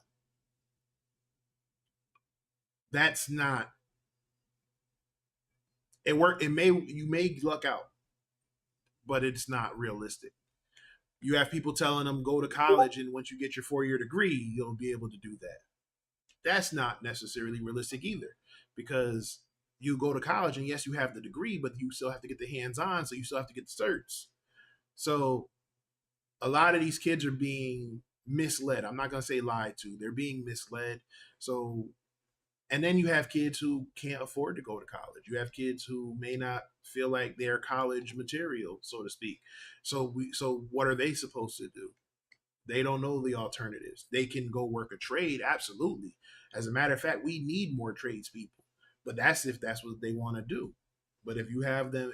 That's not, you may luck out, but it's not realistic. You have people telling them go to college, and once you get your 4-year degree, you'll be able to do that. That's not necessarily realistic either, because you go to college and yes, you have the degree, but you still have to get the hands-on, so you still have to get the certs. So a lot of these kids are being misled. I'm not going to say lied to. They're being misled. So, and then you have kids who can't afford to go to college. You have kids who may not feel like they're college material, so to speak. So what are they supposed to do? They don't know the alternatives. They can go work a trade, absolutely. As a matter of fact, we need more tradespeople, but that's if that's what they want to do. But if you have them,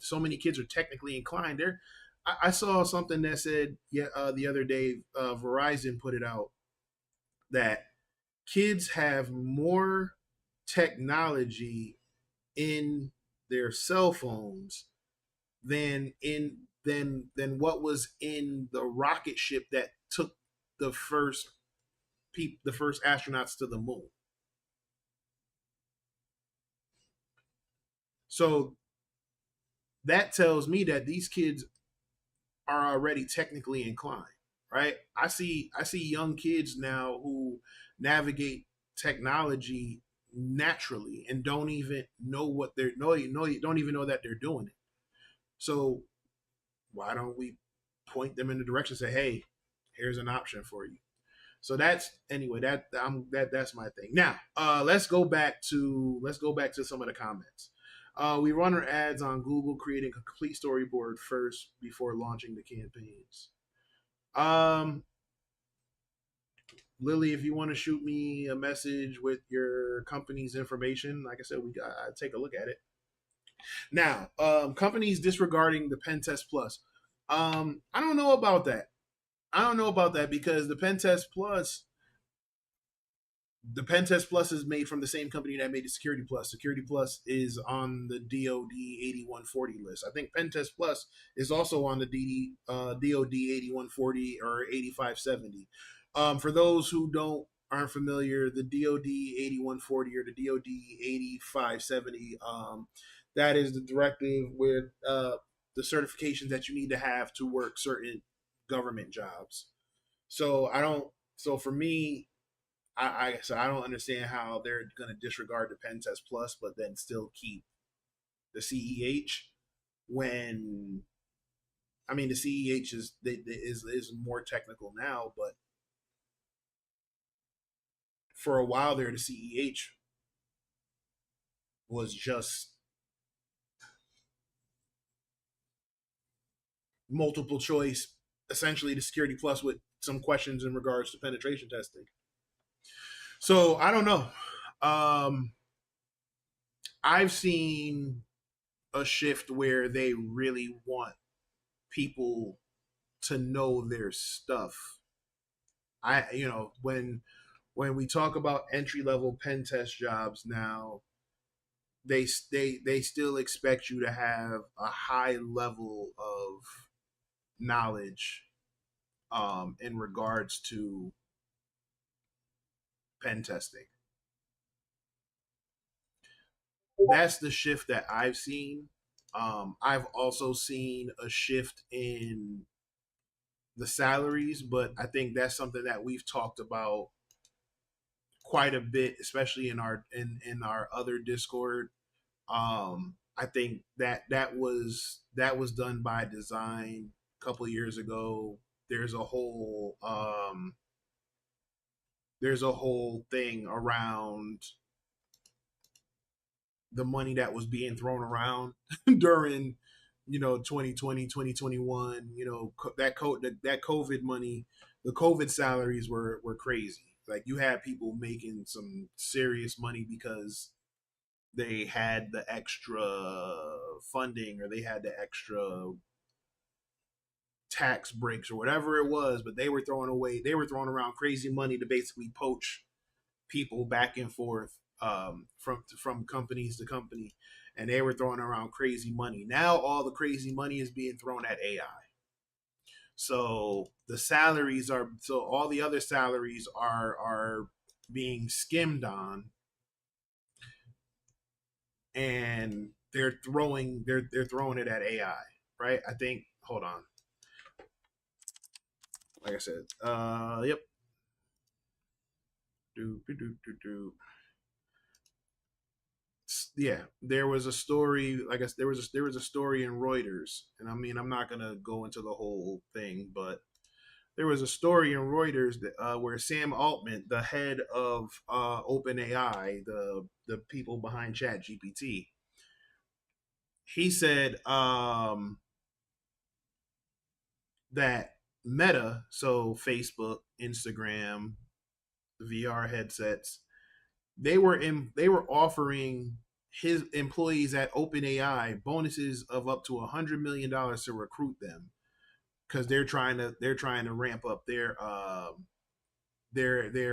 so many kids are technically inclined, I saw something that said the other day, Verizon put it out that kids have more technology in their cell phones than what was in the rocket ship that took the the first astronauts to the moon. So that tells me that these kids are already technically inclined, right? I see young kids now who navigate technology naturally and don't even know what they're don't even know that they're doing it. So why don't we point them in the direction and say, hey, here's an option for you. So that's anyway, that's my thing. Now, let's go back to some of the comments. We run our ads on Google, creating a complete storyboard first before launching the campaigns. Um, Lily, if you want to shoot me a message with your company's information, like I said, I take a look at it. Now, companies disregarding the Pen Test Plus. I don't know about that. I don't know about that because the Pen Test Plus is made from the same company that made the Security Plus. Security Plus is on the DoD 8140 list. I think Pen Test Plus is also on the DoD 8140 or 8570. For those who aren't familiar, the DoD 8140 or the DoD 8570, that is the directive where the certifications that you need to have to work certain government jobs. So I don't. So for me, I don't understand how they're going to disregard the Pen Test Plus, but then still keep the CEH when I mean the CEH is more technical now, but for a while there the CEH was just multiple choice, essentially the Security Plus with some questions in regards to penetration testing. So I don't know. Um, I've seen a shift where they really want people to know their stuff. When we talk about entry level pen test jobs now, they still expect you to have a high level of knowledge in regards to pen testing. That's the shift that I've seen. I've also seen a shift in the salaries, but I think that's something that we've talked about quite a bit, especially in our other Discord. I think that was done by design a couple of years ago. There's a whole thing around the money that was being thrown around during 2020 2021. That COVID money, the COVID salaries were crazy. Like you had people making some serious money because they had the extra funding or they had the extra tax breaks or whatever it was, but they were throwing around crazy money to basically poach people back and forth from companies to company, and they were throwing around crazy money. Now all the crazy money is being thrown at AI. So all the other salaries are being skimmed on, and they're throwing it at AI, right? I think. Hold on. Like I said, yep. Do do do do do. Yeah, there was a story. Like I said, there was a story in Reuters, and I mean, I'm not gonna go into the whole thing, but there was a story in Reuters where Sam Altman, the head of OpenAI, the people behind ChatGPT, he said that Meta, so Facebook, Instagram, the VR headsets, they were offering his employees at OpenAI bonuses of up to $100 million to recruit them. because they're trying to ramp up their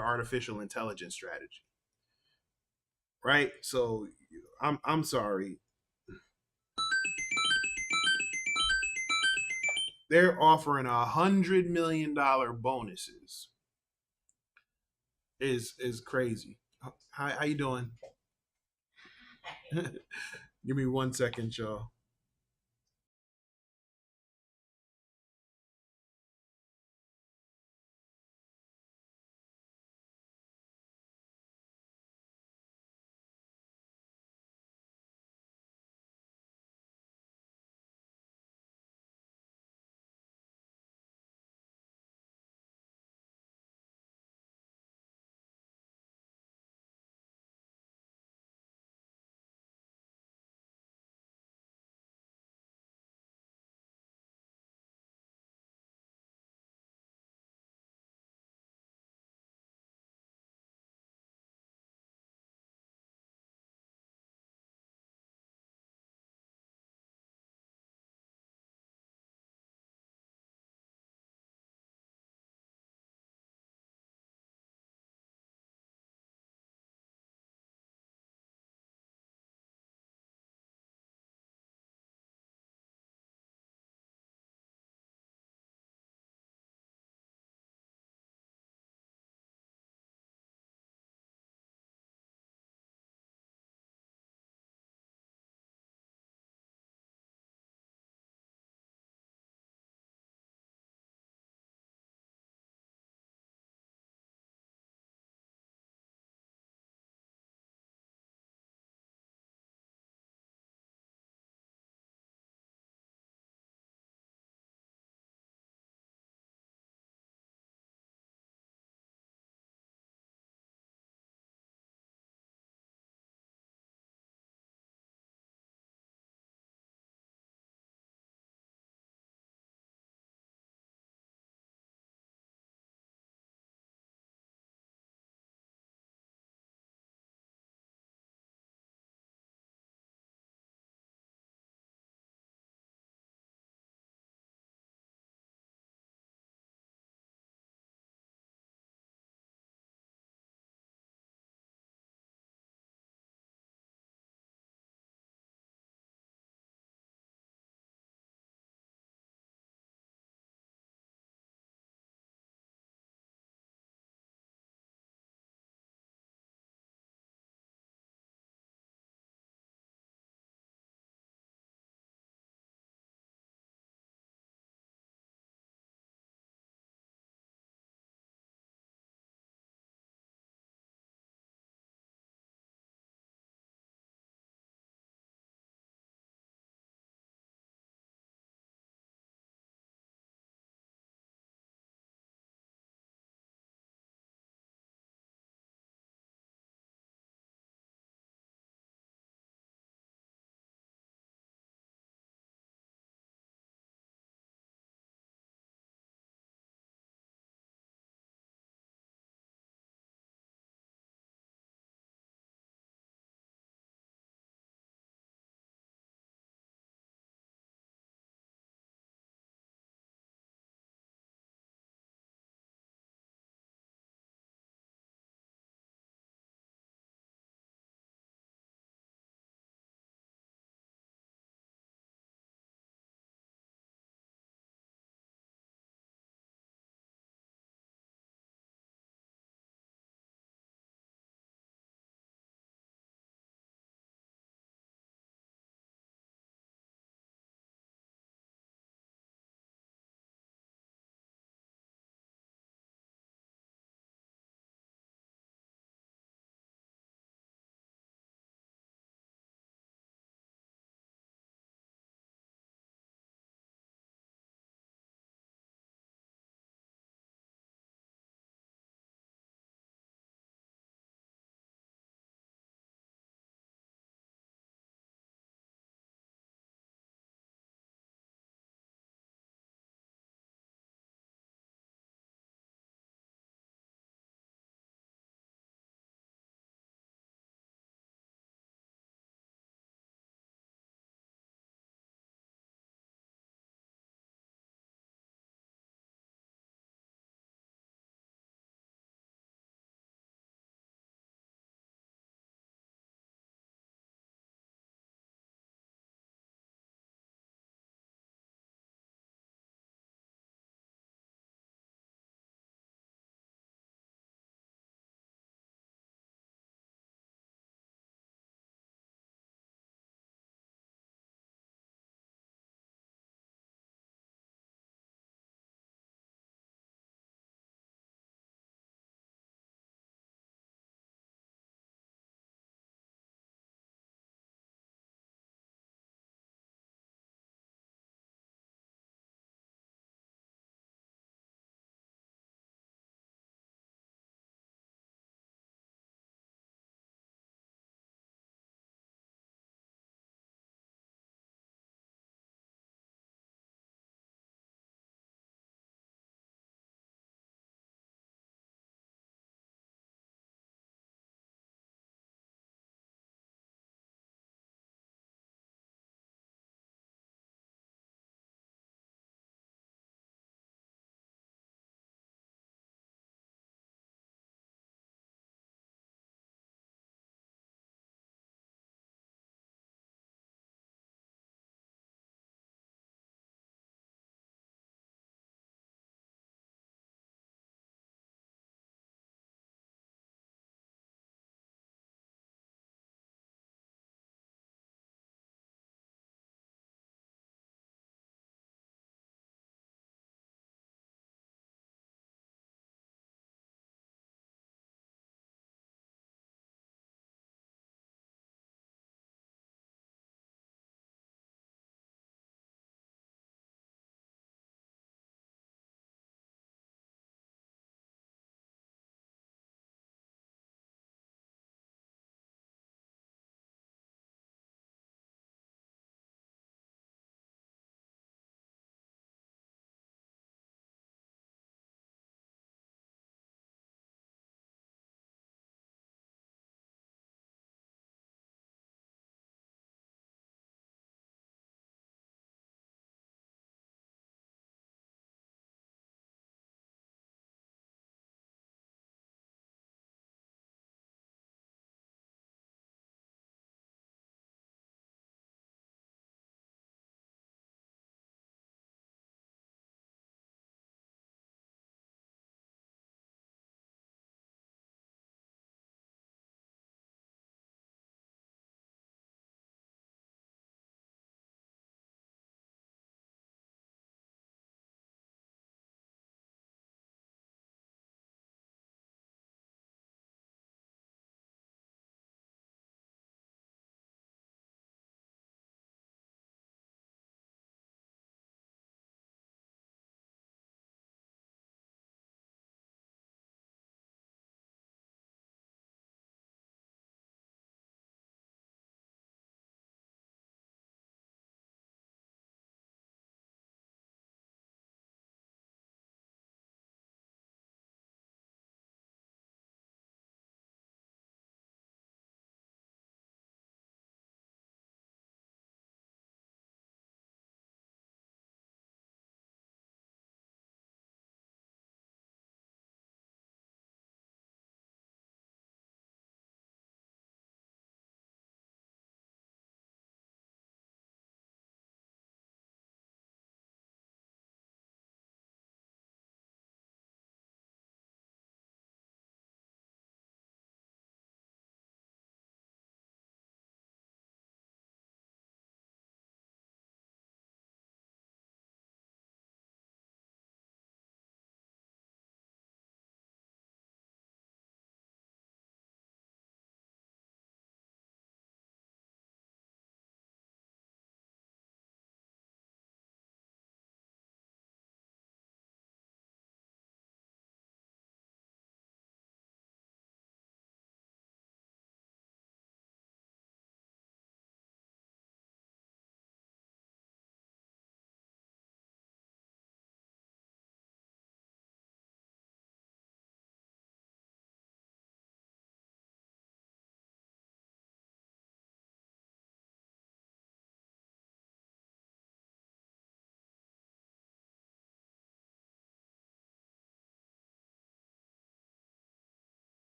artificial intelligence strategy, right? So I'm sorry, they're offering $100 million bonuses. Is crazy. How you doing? Give me 1 second, y'all.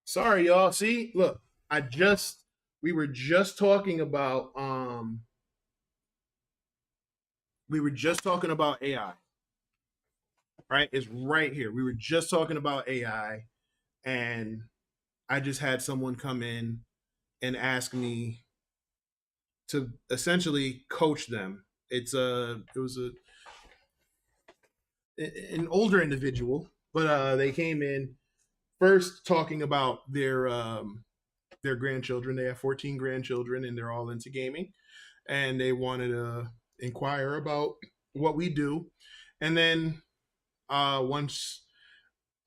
Sorry, y'all. See, look, we were just talking about AI, right? It's right here. We were just talking about AI, and I just had someone come in and ask me to essentially coach them. It was an older individual, but they came in first talking about their grandchildren. They have 14 grandchildren, and they're all into gaming, and they wanted to inquire about what we do. And then once,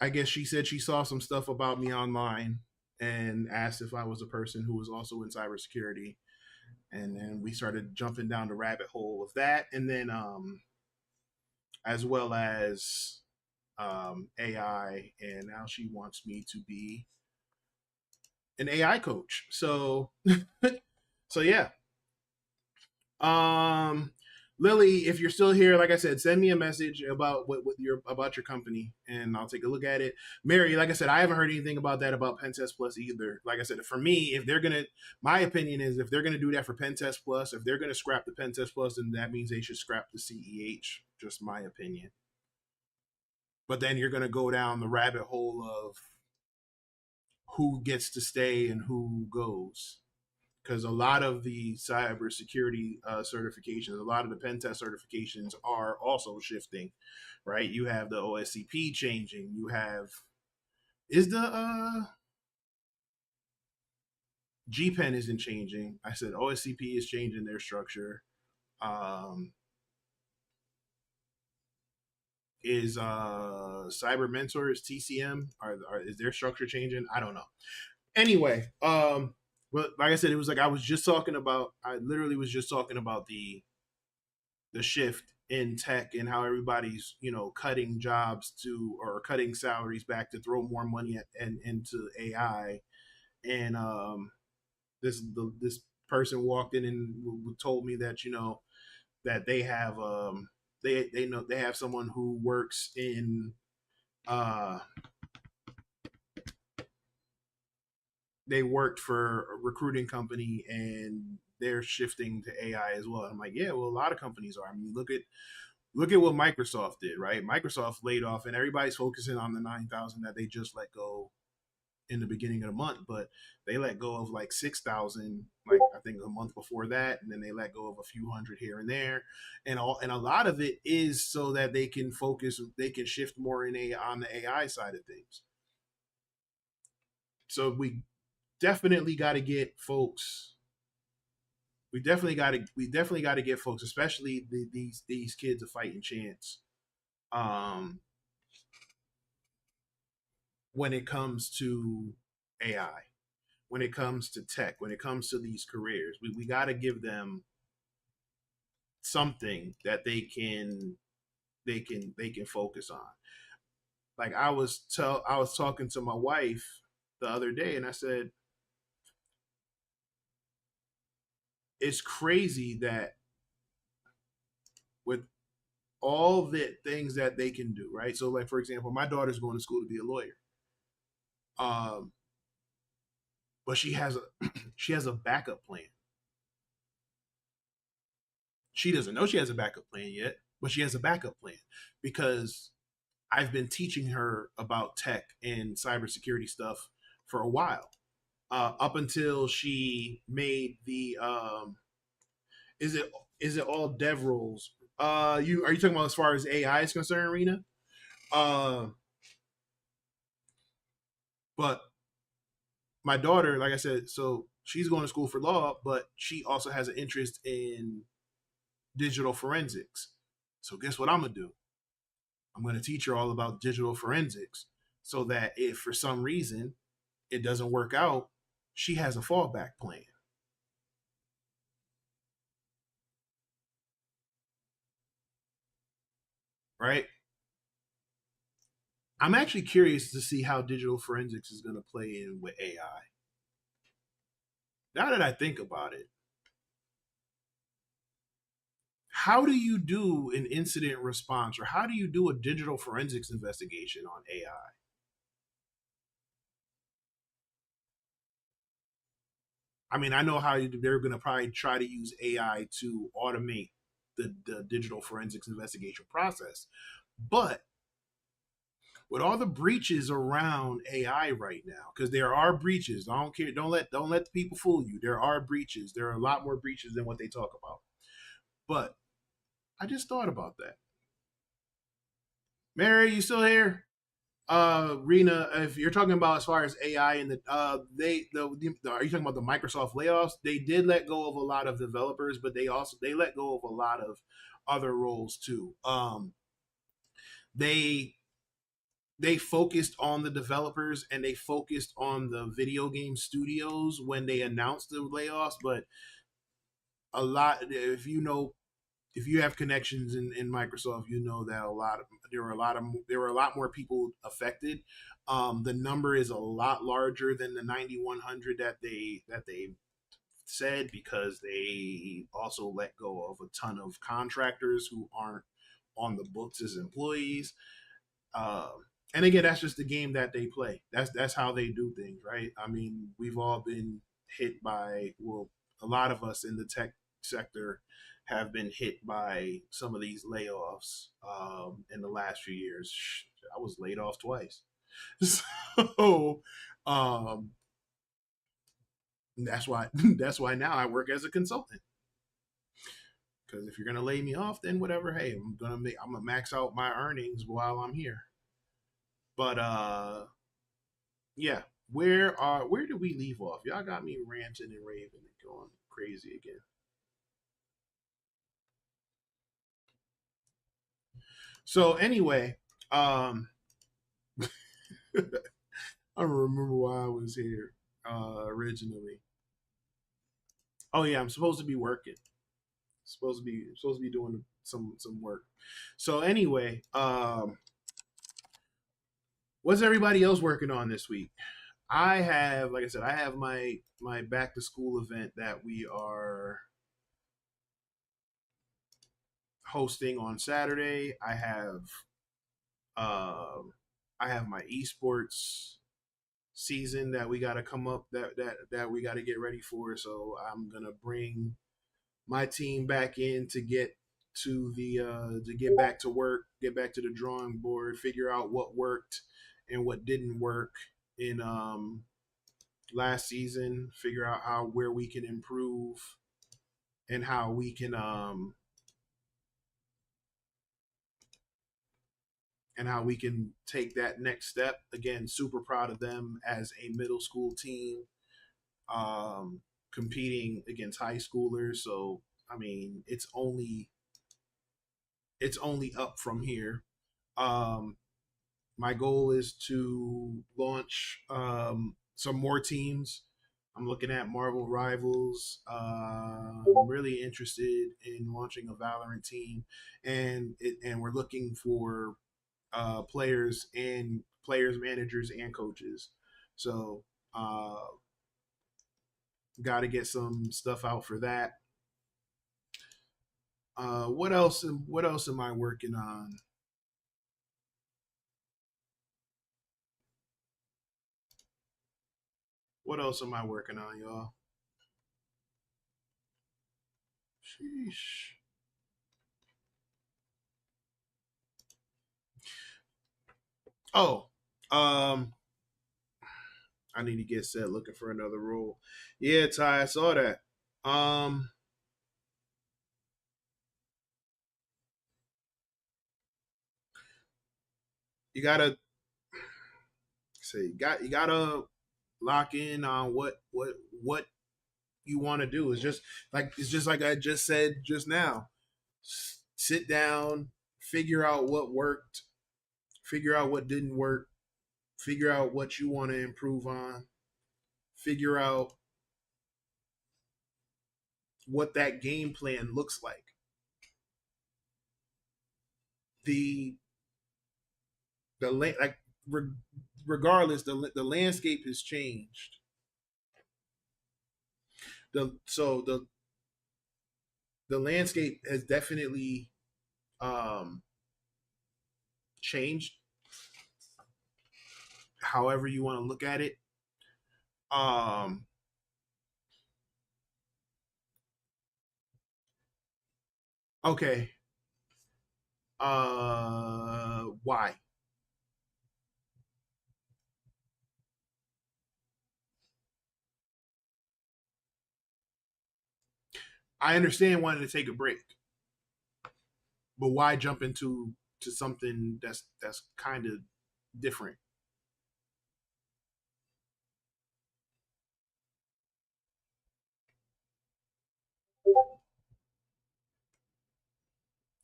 I guess she said she saw some stuff about me online and asked if I was a person who was also in cybersecurity. And then we started jumping down the rabbit hole of that. And then as well as AI. And now she wants me to be an AI coach. So, so yeah. Um, Lily, if you're still here, like I said, send me a message about what your about your company, and I'll take a look at it. Mary, like I said, I haven't heard anything about that about Pentest Plus either. Like I said, for me, if they're gonna, my opinion is if they're gonna do that for Pentest Plus, if they're gonna scrap the Pentest Plus, then that means they should scrap the CEH. Just my opinion. But then you're gonna go down the rabbit hole of who gets to stay and who goes, because a lot of the cybersecurity certifications, a lot of the pen test certifications are also shifting, right? You have the OSCP changing. You have is the GPen isn't changing. I said OSCP is changing their structure. Um, is Cyber Mentor is TCM? Is their structure changing? I don't know. Anyway, but like I said, it was like I literally was just talking about the shift in tech and how everybody's cutting jobs to or cutting salaries back to throw more money and into AI. And this person walked in and told me that that they have they know they have someone who works in uh they worked for a recruiting company and they're shifting to AI as well. I'm like, yeah, well, a lot of companies are. I mean, look at what Microsoft did, right? Microsoft laid off, and everybody's focusing on the 9,000 that they just let go in the beginning of the month, but they let go of like 6,000, like I think a month before that, and then they let go of a few hundred here and there, and a lot of it is so that they can focus, they can shift more in on the AI side of things. So definitely got to get folks. We definitely got to get folks, especially these kids, a fighting chance. Um, when it comes to AI, when it comes to tech, when it comes to these careers. We got to give them something that they can focus on. Like I was talking to my wife the other day, and I said it's crazy that with all the things that they can do, right? So, like for example, my daughter's going to school to be a lawyer, um, but she has a she has a backup plan. She doesn't know she has a backup plan yet, but she has a backup plan because I've been teaching her about tech and cybersecurity stuff for a while. Up until she made the is it all dev roles? You are you talking about as far as AI is concerned, Rena? Uh, but my daughter, like I said, so she's going to school for law, but she also has an interest in digital forensics. So guess what I'm gonna do? I'm gonna teach her all about digital forensics so that if for some reason it doesn't work out, she has a fallback plan, right? I'm actually curious to see how digital forensics is going to play in with AI. Now that I think about it, how do you do an incident response or how do you do a digital forensics investigation on AI? I mean, I know how they're going to probably try to use AI to automate the digital forensics investigation process. But with all the breaches around AI right now, because there are breaches. I don't care. Don't let the people fool you. There are breaches. There are a lot more breaches than what they talk about. But I just thought about that. Mary, you still here? Rena, if you're talking about as far as AI and are you talking about the Microsoft layoffs? They did let go of a lot of developers, but they let go of a lot of other roles too. They they focused on the developers and they focused on the video game studios when they announced the layoffs, but a lot if you have connections in Microsoft, you know that there were a lot more people affected. The number is a lot larger than the 9,100 that they said, because they also let go of a ton of contractors who aren't on the books as employees. And again, that's just the game that they play. That's how they do things, right? I mean, we've all been hit by, well, a lot of us in the tech sector have been hit by some of these layoffs in the last few years. I was laid off twice, so um, that's why that's why now I work as a consultant. Because if you're gonna lay me off, then whatever. Hey, I'm gonna max out my earnings while I'm here. But yeah, where did we leave off? Y'all got me ranting and raving and going crazy again. So anyway, I don't remember why I was here originally. Oh yeah, I'm supposed to be working. Supposed to be doing some work. So anyway, what's everybody else working on this week? I have, like I said, I have my back to school event that we are hosting on Saturday. Um, I have my esports season that we got to come up that we got to get ready for. So I'm gonna bring my team back in to get back to work, get back to the drawing board, figure out what worked and what didn't work in last season, figure out how where we can improve and how we can take that next step. Again, super proud of them as a middle school team, um, competing against high schoolers. So I mean, it's only up from here. Um, my goal is to launch some more teams. I'm looking at Marvel Rivals. I'm really interested in launching a Valorant team, and we're looking for players, managers, and coaches. So, got to get some stuff out for that. What else? What else am I working on? What else am I working on, y'all? Sheesh. Oh, um, I need to get set looking for another role. Yeah, Ty, I saw that. Um, you gotta you gotta lock in on what you want to do. It's just like I just said just now. Sit down, figure out what worked, figure out what didn't work, figure out what you want to improve on, figure out what that game plan looks like. The like regardless, the landscape has changed. The landscape has definitely um, changed. However you want to look at it, um, Okay. Why? I understand wanting to take a break, but why jump into something that's kind of different?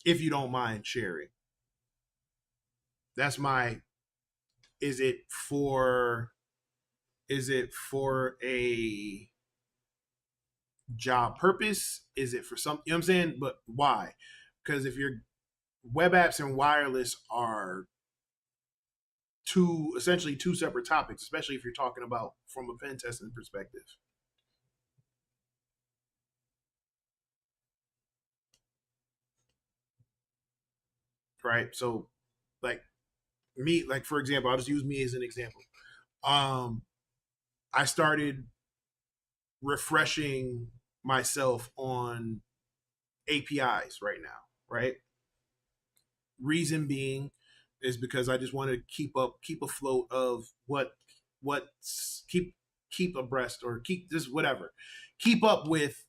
If you don't mind sharing, that's my. Is it for? Is it for a job purpose? Is it for something? You know what I'm saying? But why? Because if your web apps and wireless are essentially two separate topics, especially if you're talking about from a pen testing perspective, right? So, like me, like for example, I'll just use me as an example. Um, I started refreshing myself on APIs right now, right? Reason being is because I just want to keep afloat of keep abreast or keep this whatever, keep up with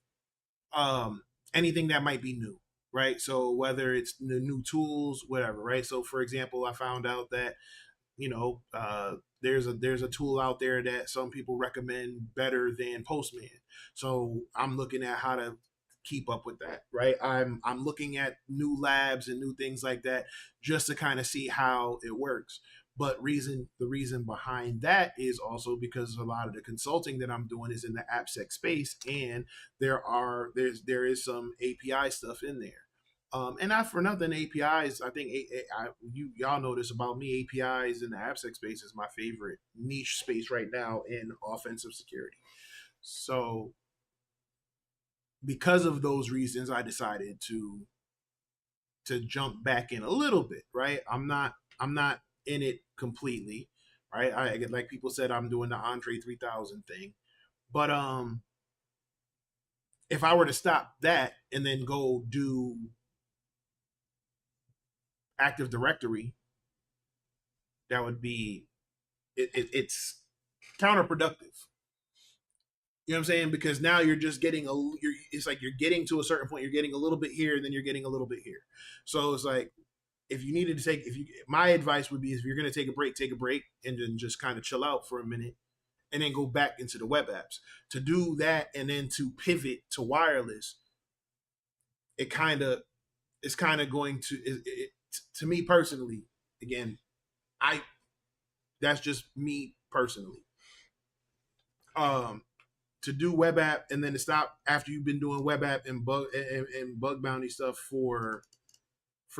um, anything that might be new, right? So whether it's the new tools, whatever, right? So for example, I found out that there's a tool out there that some people recommend better than Postman. So I'm looking at how to keep up with that, right? I'm looking at new labs and new things like that just to kind of see how it works. But the reason behind that is also because a lot of the consulting that I'm doing is in the AppSec space, and there is some API stuff in there. And not for nothing, APIs. I think y'all know this about me. APIs in the AppSec space is my favorite niche space right now in offensive security. So because of those reasons, I decided to jump back in a little bit. Right, I'm not in it completely. Right, I get like people said I'm doing the Andre 3000 thing, but if I were to stop that and then go do Active Directory, that would be it's counterproductive. You know what I'm saying? Because now you're just getting it's like you're getting to a certain point, you're getting a little bit here, and then you're getting a little bit here. So it's like if you needed to my advice would be if you're going to take a break, and then just kind of chill out for a minute, and then go back into the web apps. To do that and then to pivot to wireless, it kind of it's kind of going to me personally. Again, I that's just me personally. Um, to do web app and then to stop after you've been doing web app and bug bounty stuff for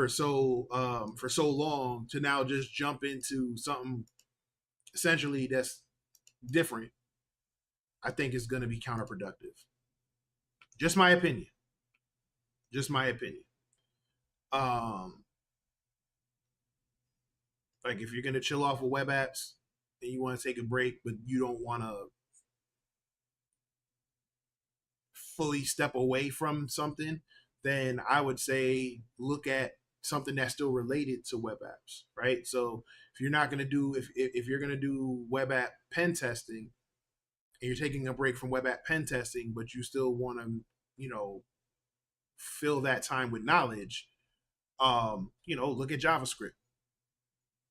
so long to now just jump into something essentially that's different, I think is going to be counterproductive. Just my opinion. Just my opinion. Um, like if you're going to chill off of web apps and you want to take a break, but you don't want to fully step away from something, then I would say look at something that's still related to web apps, right? So if you're not going to do if you're going to do web app pen testing and you're taking a break from web app pen testing, but you still want to, you know, fill that time with knowledge, look at JavaScript,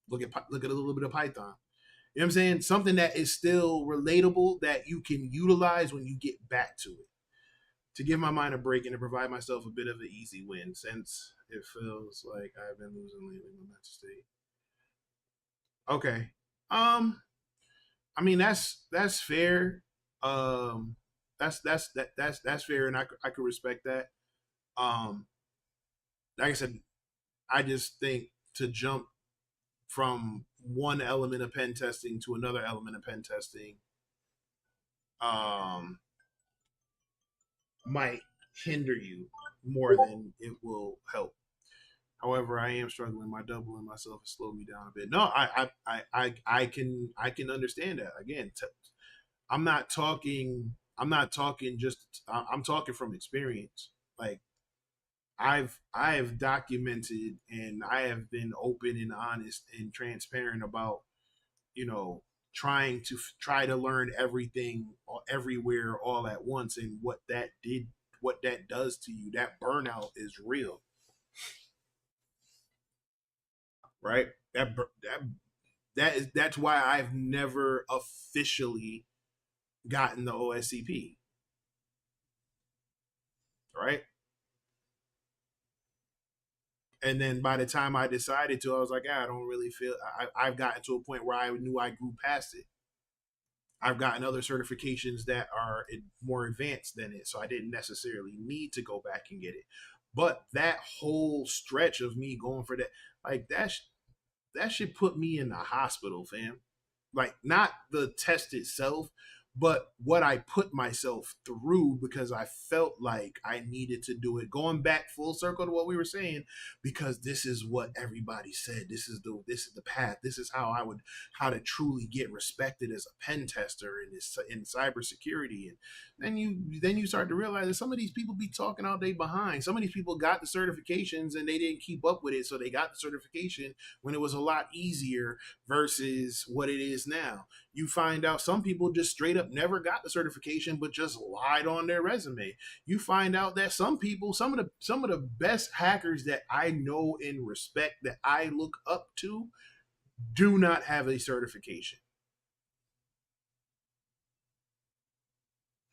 look at a little bit of Python. You know what I'm saying? Something that is still relatable that you can utilize when you get back to it, to give my mind a break and to provide myself a bit of an easy win since it feels like I've been losing lately in my mental state. Okay. I mean that's fair. Um that's fair, and I could respect that. Um like I said, I just think to jump from one element of pen testing to another element of pen testing um might hinder you more than it will help. However, I am struggling. My double and myself has slowed me down a bit. No, I can understand that. Again, I'm not talking. I'm not talking just. I'm talking from experience. Like I've documented and I have been open and honest and transparent about, you know, try to learn everything everywhere all at once, and what that does to you. That burnout is real, right? That's why I've never officially gotten the OSCP, right? And then by the time I decided to, I was like, I don't really feel. I've gotten to a point where I knew I grew past it. I've gotten other certifications that are more advanced than it, so I didn't necessarily need to go back and get it. But that whole stretch of me going for that, like that should put me in the hospital, fam. Like not the test itself, but what I put myself through because I felt like I needed to do it. Going back full circle to what we were saying, because this is what everybody said. This is the path. This is how to truly get respected as a pen tester in cybersecurity. And then you start to realize that some of these people be talking all day behind. Some of these people got the certifications and they didn't keep up with it, so they got the certification when it was a lot easier versus what it is now. You find out some people just straight up never got the certification but just lied on their resume. You find out that some people, some of the best hackers that I know and respect, that I look up to, do not have a certification.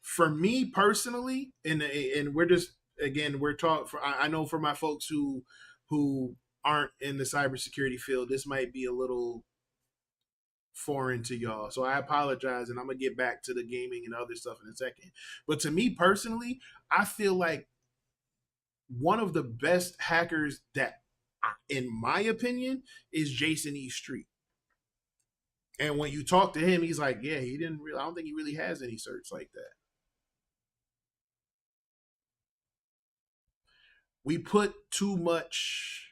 For me personally, and we're just, again, we're talking for, I know for my folks who aren't in the cybersecurity field, this might be a little foreign to y'all. So I apologize, and I'm gonna get back to the gaming and other stuff in a second. But to me personally, I feel like one of the best hackers that, in my opinion, is Jason E. Street. And when you talk to him, he's like, yeah, he didn't really, I don't think he really has any certs like that. We put too much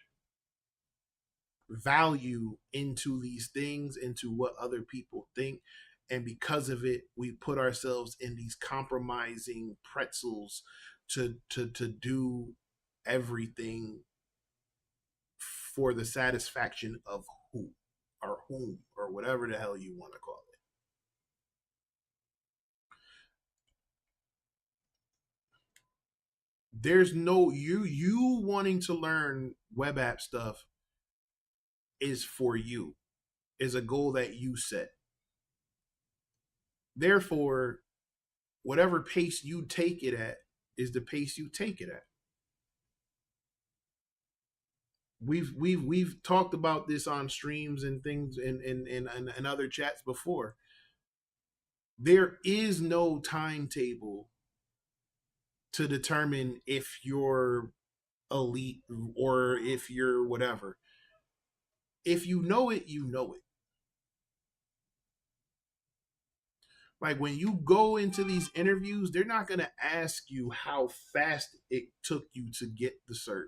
value into these things, into what other people think. And because of it, we put ourselves in these compromising pretzels to do everything for the satisfaction of who or whom or whatever the hell you want to call it. There's no you wanting to learn web app stuff is for you, is a goal that you set. Therefore, whatever pace you take it at is the pace you take it at. We've talked about this on streams and things and other chats before. There is no timetable to determine if you're elite or if you're whatever. If you know it, you know it. Like when you go into these interviews, they're not going to ask you how fast it took you to get the cert.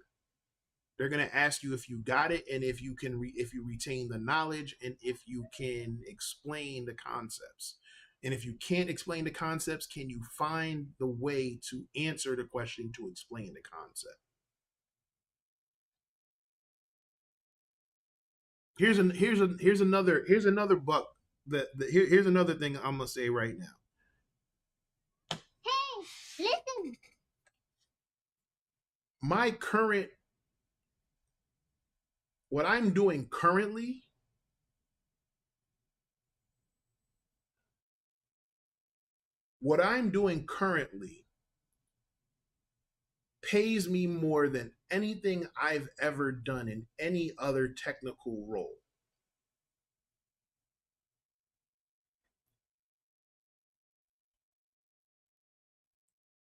They're going to ask you if you got it, and if you can if you retain the knowledge, and if you can explain the concepts. And if you can't explain the concepts, can you find the way to answer the question to explain the concept? Here's another buck here's another thing I'm gonna say right now. Hey, listen. My current what I'm doing currently pays me more than anything I've ever done in any other technical role.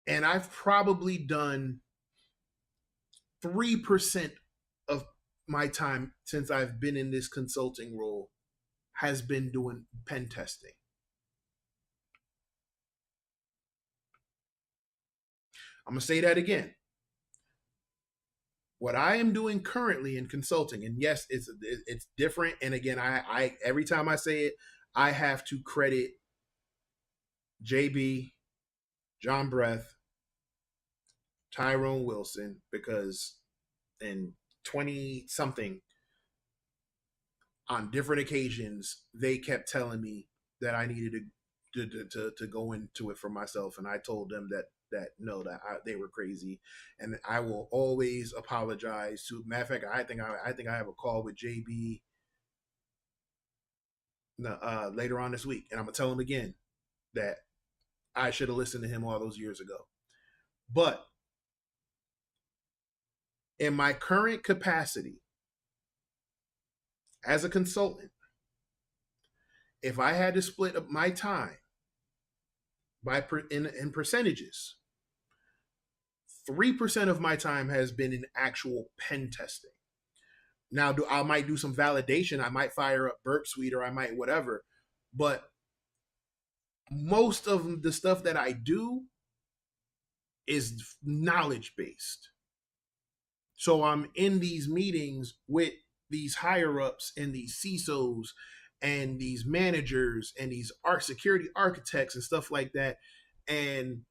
And I've probably done 3% of my time since I've been in this consulting role has been doing pen testing. I'm going to say that again. What I am doing currently in consulting, and yes, it's different. And again, I every time I say it, I have to credit JB, John Breath, Tyrone Wilson, because in 20 something, on different occasions, they kept telling me that I needed to go into it for myself, and I told them that no, they were crazy, and I will always apologize. To matter of fact, I think I have a call with JB later on this week, and I'm gonna tell him again that I should have listened to him all those years ago. But in my current capacity as a consultant, if I had to split up my time in percentages, 3% of my time has been in actual pen testing. Now, I might do some validation. I might fire up Burp Suite, or I might whatever. But most of the stuff that I do is knowledge based. So I'm in these meetings with these higher ups and these CISOs and these managers and these security architects and stuff like that. And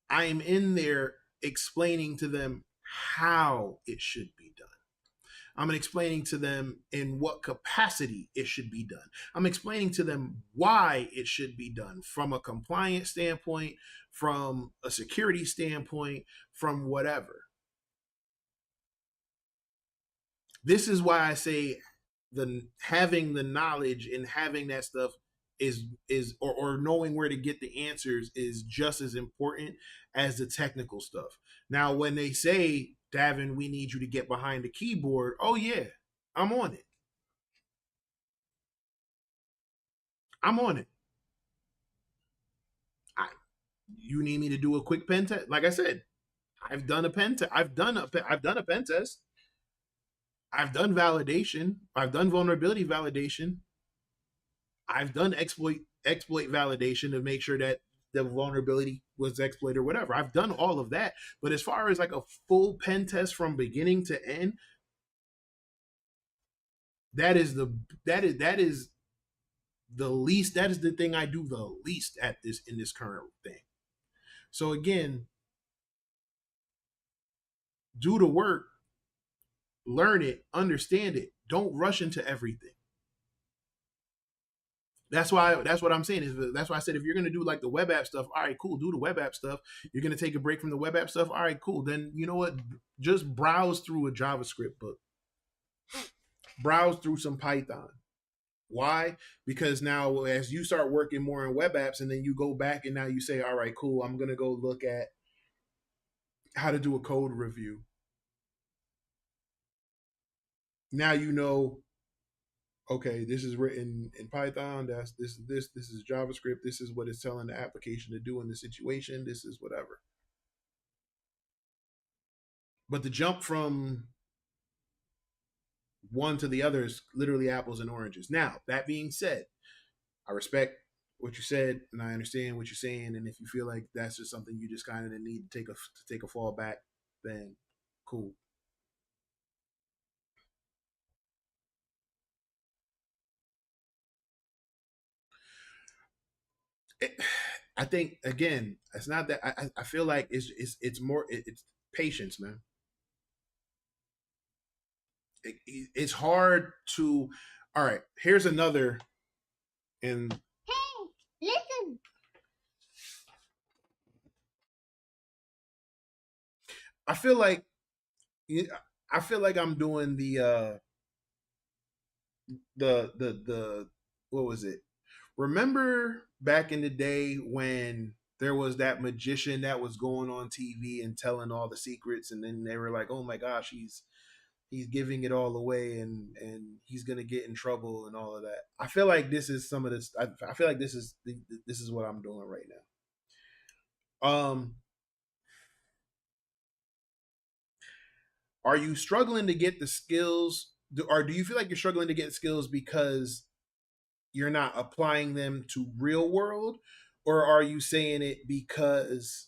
I'm in there explaining to them how it should be done. I'm explaining to them in what capacity it should be done. I'm explaining to them why it should be done from a compliance standpoint, from a security standpoint, from whatever. This is why I say having the knowledge and having that stuff or knowing where to get the answers is just as important as the technical stuff. Now, when they say, Davin, we need you to get behind the keyboard, oh yeah, I'm on it. I'm on it. You need me to do a quick pen test? Like I said, I've done a pen test. I've done a pen test. I've done validation. I've done vulnerability validation. I've done exploit validation to make sure that the vulnerability was exploited or whatever. I've done all of that. But as far as like a full pen test from beginning to end, that is the least. That is the thing I do the least at this in this current thing. So again, do the work, learn it, understand it. Don't rush into everything. That's what I'm saying. That's why I said, if you're gonna do like the web app stuff, all right, cool, do the web app stuff. You're gonna take a break from the web app stuff, all right, cool. Then you know what? Just browse through a JavaScript book. Browse through some Python. Why? Because now as you start working more in web apps, and then you go back and now you say, all right, cool, I'm gonna go look at how to do a code review. Now you know, okay, this is written in Python. This is JavaScript. This is what it's telling the application to do in the situation. This is whatever. But the jump from one to the other is literally apples and oranges. Now, that being said, I respect what you said, and I understand what you're saying. And if you feel like that's just something you just kind of need to take a fall back, then cool. I think again, it's not that I feel like it's more it's patience, man. It's hard to. All right, here's another. And hey, listen. I feel like I'm doing the what was it? Remember back in the day when there was that magician that was going on TV and telling all the secrets, and then they were like, "Oh my gosh, he's giving it all away, and he's gonna get in trouble and all of that." I feel like this is some of this. I feel like this is what I'm doing right now. Are you struggling to get the skills, or do you feel like you're struggling to get skills because you're not applying them to real world, or are you saying it because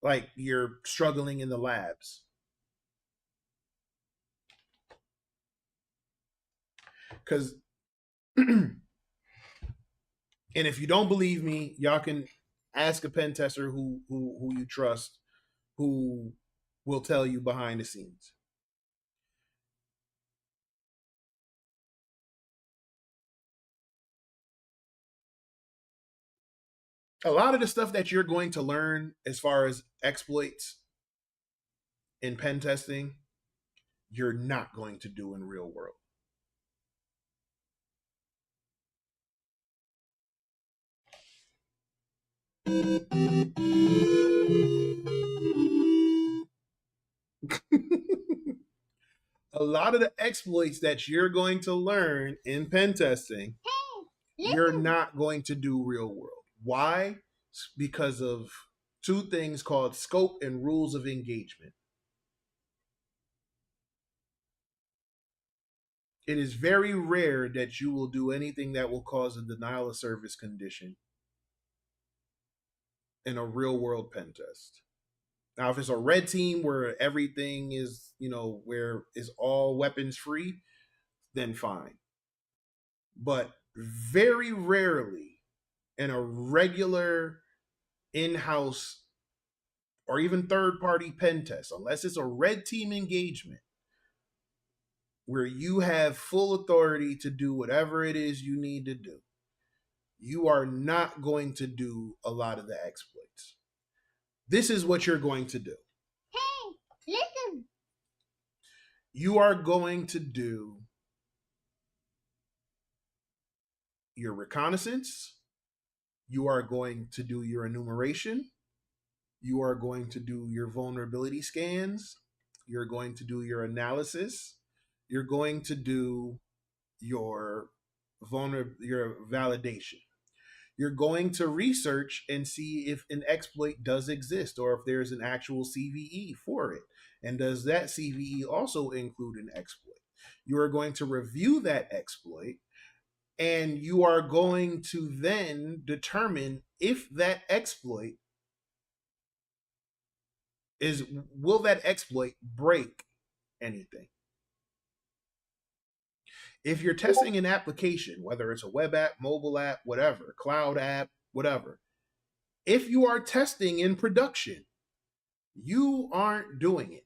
like you're struggling in the labs? Because and if you don't believe me, y'all can Ask a pen tester who you trust, who will tell you behind the scenes. A lot of the stuff that you're going to learn as far as exploits in pen testing, you're not going to do in real world. A lot of the exploits that you're going to learn in pen testing, you're not going to do real world. Why? Because of two things called scope and rules of engagement. It is very rare that you will do anything that will cause a denial of service condition in a real world pen test. Now, if it's a red team where everything is, where is all weapons free, then fine. But very rarely in a regular in-house or even third-party pen test, unless it's a red team engagement where you have full authority to do whatever it is you need to do, you are not going to do a lot of the exploits. This is what you're going to do. Hey, listen. You are going to do your reconnaissance. You are going to do your enumeration. You are going to do your vulnerability scans. You're going to do your analysis. You're going to do your your validation. You're going to research and see if an exploit does exist or if there's an actual CVE for it. And does that CVE also include an exploit? You are going to review that exploit and you are going to then determine if that exploit will that exploit break anything? If you're testing an application, whether it's a web app, mobile app, whatever, cloud app, whatever, if you are testing in production, you aren't doing it.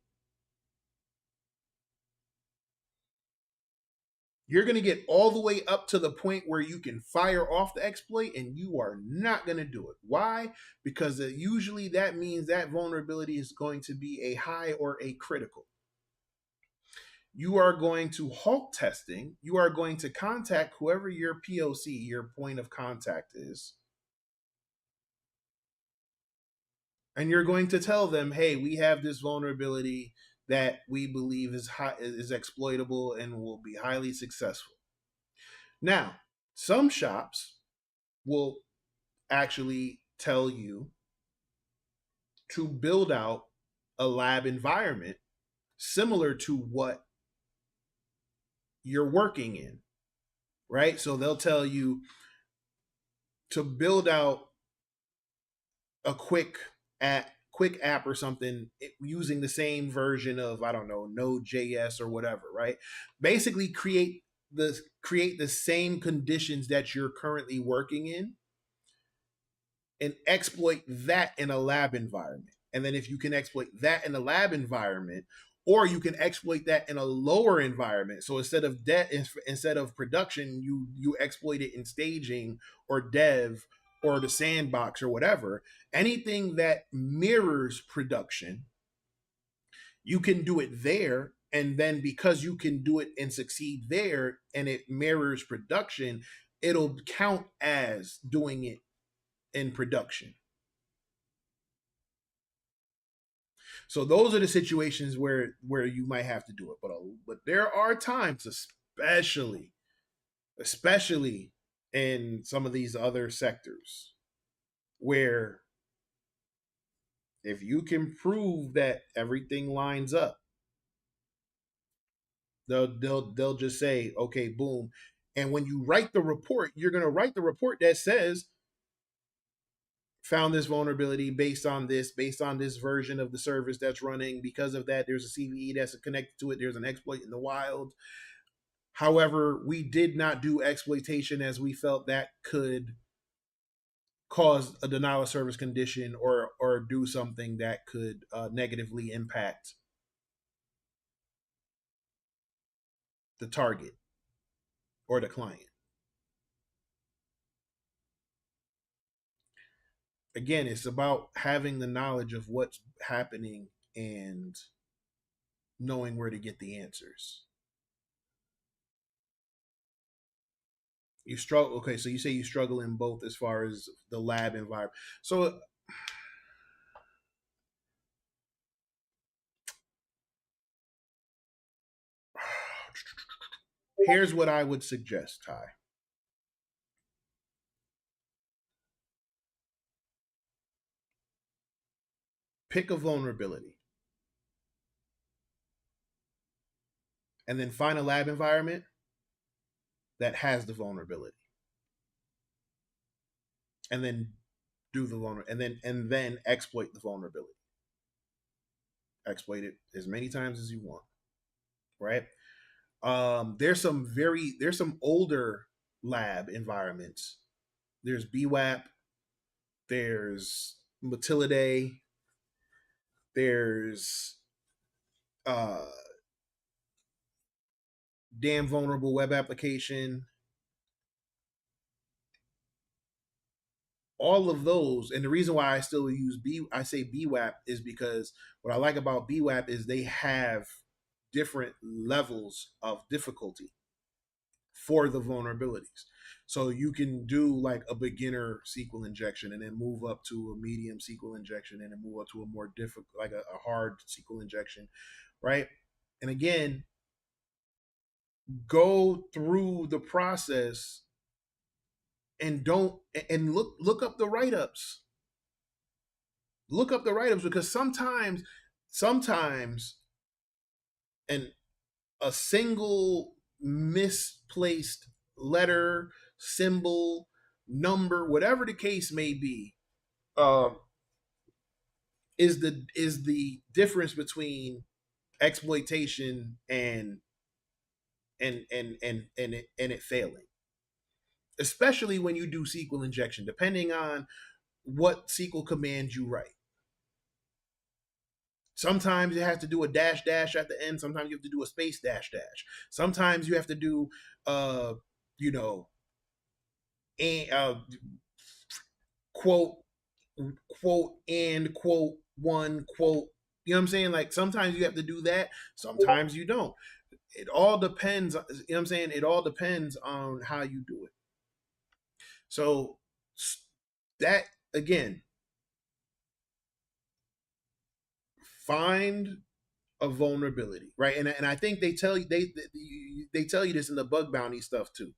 You're going to get all the way up to the point where you can fire off the exploit and you are not going to do it. Why? Because usually that means that vulnerability is going to be a high or a critical. You are going to halt testing. You are going to contact whoever your POC, your point of contact is. And you're going to tell them, hey, we have this vulnerability that we believe is exploitable and will be highly successful. Now, some shops will actually tell you to build out a lab environment similar to what you're working in, right? So they'll tell you to build out a quick app or something using the same version of, I don't know, Node.js or whatever, right? Basically create the same conditions that you're currently working in and exploit that in a lab environment. And then if you can exploit that in a lab environment, or you can exploit that in a lower environment. So instead of production, you exploit it in staging or dev or the sandbox or whatever. Anything that mirrors production, you can do it there. And then because you can do it and succeed there and it mirrors production, it'll count as doing it in production. So those are the situations where you might have to do it. But there are times, especially in some of these other sectors, where if you can prove that everything lines up, they'll just say, okay, boom. And when you write the report, you're gonna write the report that says found this vulnerability based on this version of the service that's running. Because of that, there's a CVE that's connected to it. There's an exploit in the wild. However, we did not do exploitation as we felt that could cause a denial of service condition or do something that could negatively impact the target or the client. Again, it's about having the knowledge of what's happening and knowing where to get the answers. You struggle. Okay, so you say you struggle in both as far as the lab environment. So here's what I would suggest, Ty. Pick a vulnerability and then find a lab environment that has the vulnerability. And then do the vulnerability and then exploit the vulnerability. Exploit it as many times as you want. Right? There's some older lab environments. There's BWAP, there's Matildae, there's uh damn vulnerable web application. All of those, and the reason why I say BWAP is because what I like about BWAP is they have different levels of difficulty for the vulnerabilities. So you can do like a beginner SQL injection and then move up to a medium SQL injection and then move up to a more difficult, like a hard SQL injection, right? And again, go through the process and don't and look up the write-ups. Look up the write-ups because sometimes and a single misplaced letter, symbol, number, whatever the case may be, uh, is the difference between exploitation and it failing. Especially when you do SQL injection, depending on what SQL command you write. Sometimes you have to do a dash dash at the end. Sometimes you have to do a space dash dash. Sometimes you have to do, uh, you know, and quote quote and quote one quote. You know what I'm saying? Like sometimes you have to do that. Sometimes you don't. It all depends. You know what I'm saying? It all depends on how you do it. So that again, find a vulnerability, right? And I think they tell you this in the bug bounty stuff too.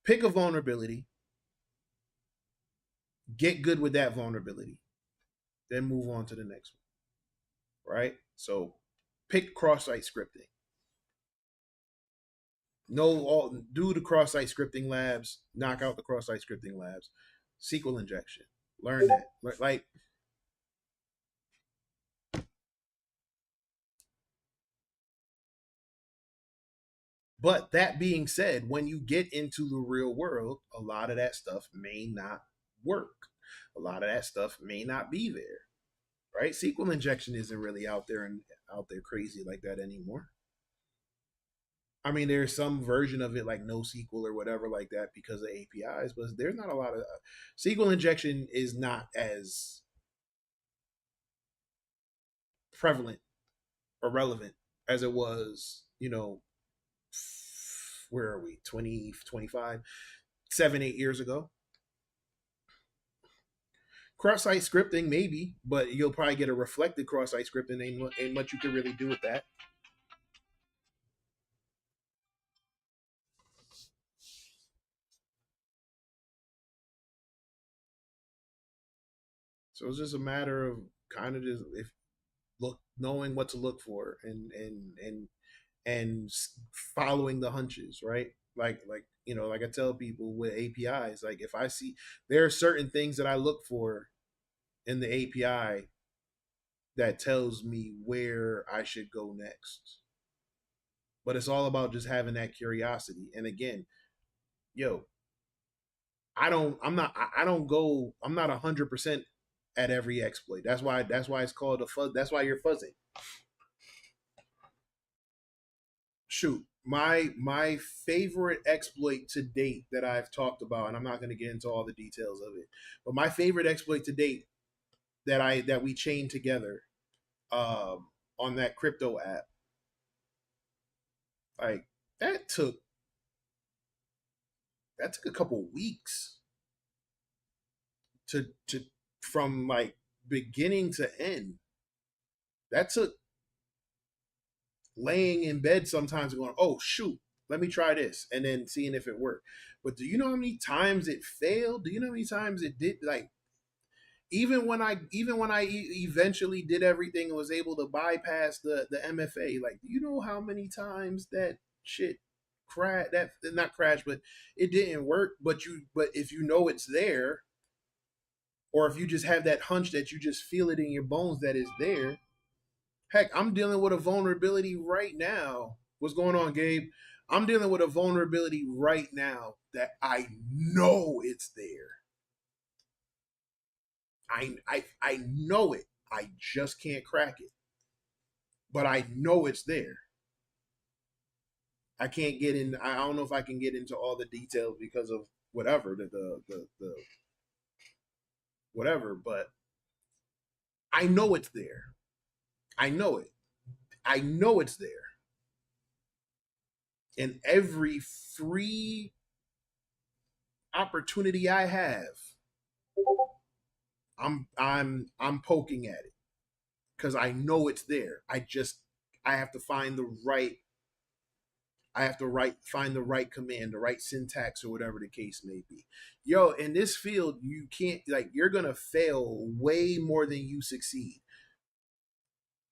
Pick a vulnerability, get good with that vulnerability, then move on to the next one, right? So pick cross-site scripting. Do the cross-site scripting labs, knock out the cross-site scripting labs, SQL injection, learn that. Like but that being said, when you get into the real world, a lot of that stuff may not work. A lot of that stuff may not be there, right? SQL injection isn't really out there crazy like that anymore. I mean, there's some version of it like NoSQL or whatever like that because of APIs, but there's not a lot of SQL injection is not as prevalent or relevant as it was, where are we, 20, 25, 7, 8 years ago. Cross-site scripting, maybe, but you'll probably get a reflected cross-site scripting. Ain't much you can really do with that. So it's just a matter of kind of just if knowing what to look for and following the hunches, right? Like I tell people with APIs, like if I see there are certain things that I look for in the API that tells me where I should go next. But it's all about just having that curiosity. And again, yo, I'm not 100% at every exploit. That's why it's called a fuzz. That's why you're fuzzing. Shoot, my favorite exploit to date that I've talked about, and I'm not going to get into all the details of it, but my favorite exploit to date that we chained together on that crypto app, like that took a couple weeks to from like beginning to end. That took laying in bed sometimes and going, oh shoot, let me try this, and then seeing if it worked. But do you know how many times it failed? Do you know how many times it did? Like eventually did everything and was able to bypass the MFA. Like, do you know how many times that shit crash that not crash, but it didn't work? But if you know it's there, or if you just have that hunch that you just feel it in your bones that it's there. Heck, I'm dealing with a vulnerability right now. What's going on, Gabe? I'm dealing with a vulnerability right now that I know it's there. I know it. I just can't crack it. But I know it's there. I can't get in. I don't know if I can get into all the details because of whatever the whatever. But I know it's there. I know it. I know it's there. And every free opportunity I have, I'm poking at it because I know it's there. I have to find the right find the right command, the right syntax, or whatever the case may be. Yo, in this field, you can't like you're gonna fail way more than you succeed.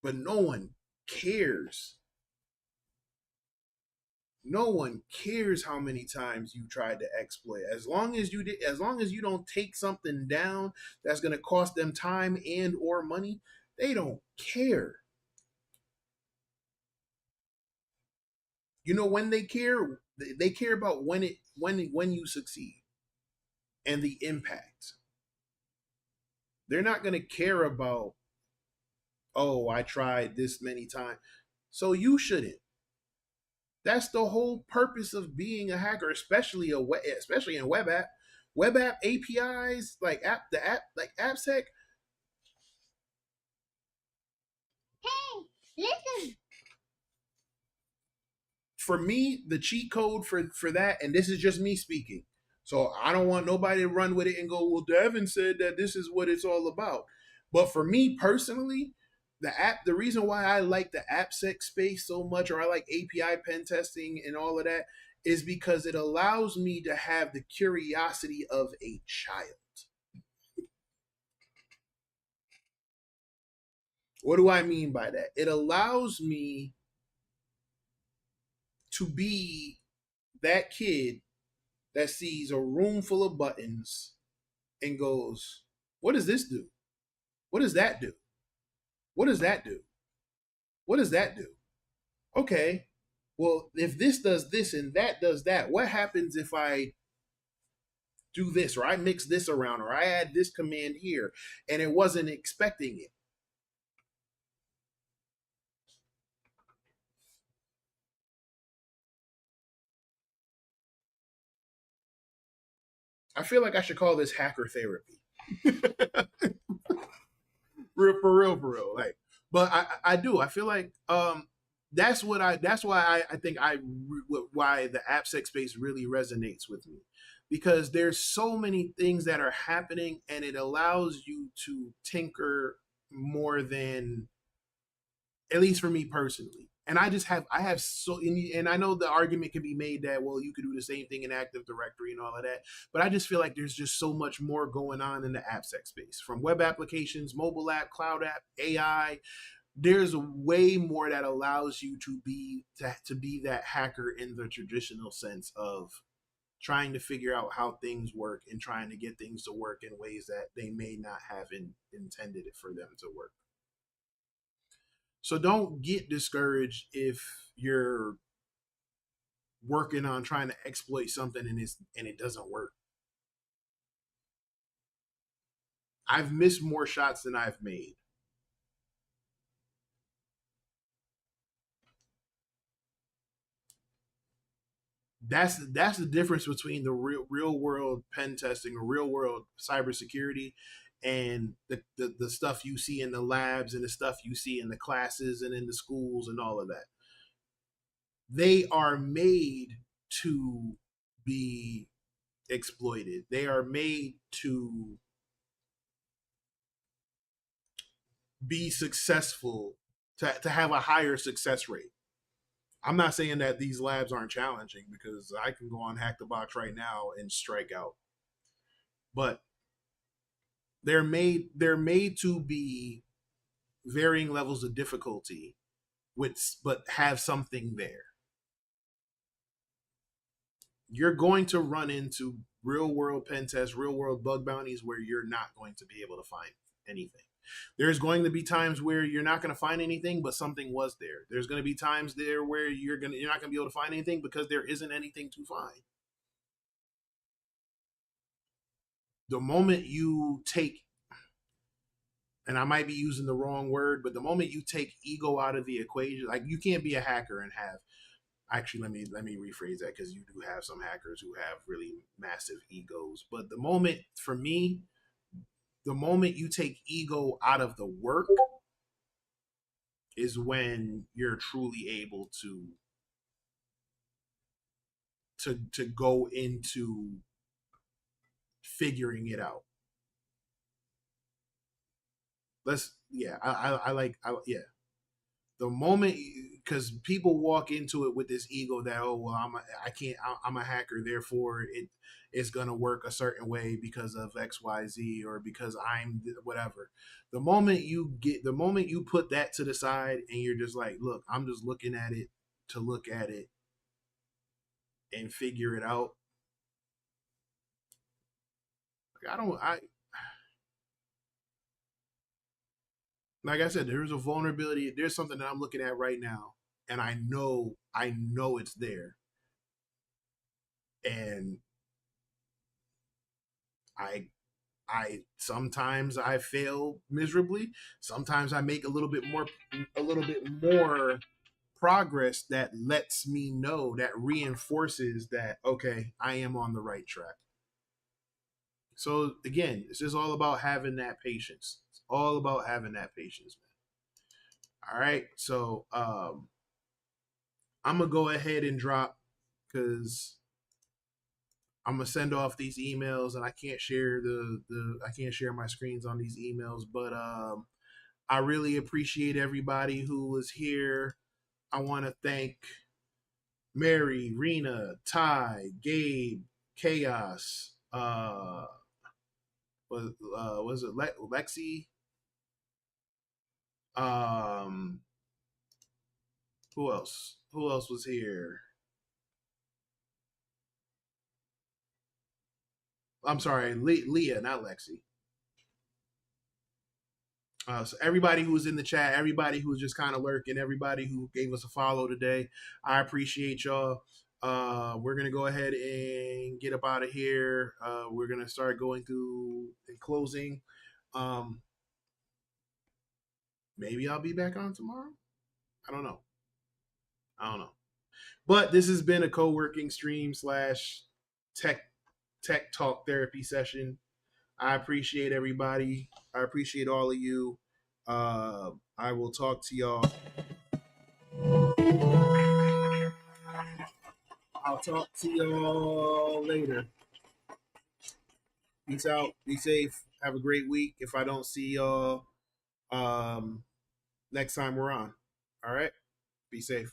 But no one cares. No one cares how many times you tried to exploit. As long as you don't take something down that's gonna cost them time and or money, they don't care. You know when they care? They care about when you succeed and the impact. They're not going to care about, oh, I tried this many times. So you shouldn't. That's the whole purpose of being a hacker, especially in web app APIs, like AppSec. Hey, listen. For me, the cheat code for that, and this is just me speaking, so I don't want nobody to run with it and go, well, Devin said that this is what it's all about. But for me personally, the reason why I like the AppSec space so much, or I like API pen testing and all of that, is because it allows me to have the curiosity of a child. What do I mean by that? It allows me to be that kid that sees a room full of buttons and goes, what does this do? What does that do? What does that do? What does that do? Okay, well, if this does this and that does that, what happens if I do this, or I mix this around, or I add this command here and it wasn't expecting it? I feel like I should call this hacker therapy. Real for real, for real. Like, but I do. I feel like that's why I think why the AppSec space really resonates with me, because there's so many things that are happening and it allows you to tinker more than, at least for me personally. And I have so, and I know the argument can be made that, well, you could do the same thing in Active Directory and all of that, but I just feel like there's just so much more going on in the AppSec space, from web applications, mobile app, cloud app, AI. There's way more that allows you to be that hacker in the traditional sense of trying to figure out how things work and trying to get things to work in ways that they may not have intended it for them to work. So don't get discouraged if you're working on trying to exploit something and it doesn't work. I've missed more shots than I've made. That's the difference between the real world pen testing or real world cybersecurity and the stuff you see in the labs and the stuff you see in the classes and in the schools and all of that. They are made to be exploited. They are made to be successful, to have a higher success rate. I'm not saying that these labs aren't challenging because I can go on Hack the Box right now and strike out. But they're made to be varying levels of difficulty with but have something there. You're going to run into real world pen tests, real world bug bounties where you're not going to be able to find anything. There's going to be times where you're not going to find anything, but something was there. There's going to be times there where you're not going to be able to find anything because there isn't anything to find. The moment you take, and I might be using the wrong word, but the moment you take ego out of the equation, like you can't be a hacker and have, actually let me rephrase that, because you do have some hackers who have really massive egos. But the moment, for me, the moment you take ego out of the work is when you're truly able to go into figuring it out. Yeah. The moment, because people walk into it with this ego that, oh well, I'm a hacker, therefore it's gonna work a certain way because of XYZ or because I'm whatever. The moment you put that to the side and you're just like, look, I'm just looking at it to look at it and figure it out. I like I said, there's a vulnerability. There's something that I'm looking at right now, and I know it's there, and I I sometimes I fail miserably. Sometimes I make a little bit more progress that lets me know, that reinforces that, okay, I am on the right track. So again, it's just all about having that patience. It's all about having that patience, man. All right. So I'm gonna go ahead and drop because I'm gonna send off these emails, and I can't share I can't share my screens on these emails. But I really appreciate everybody who was here. I want to thank Mary, Rena, Ty, Gabe, Chaos. Was it Lexi? Um, who else? Who else was here? I'm sorry, Leah, not Lexi. So everybody who was in the chat, everybody who was just kind of lurking, everybody who gave us a follow today, I appreciate y'all. We're gonna go ahead and get up out of here. We're gonna start going through and closing. Um, Maybe I'll be back on tomorrow. I don't know. I don't know. But this has been a co-working stream slash tech tech talk therapy session. I appreciate everybody. I appreciate all of you. I will talk to y'all. I'll talk to y'all later. Peace out. Be safe. Have a great week. If I don't see y'all next time we're on. All right. Be safe.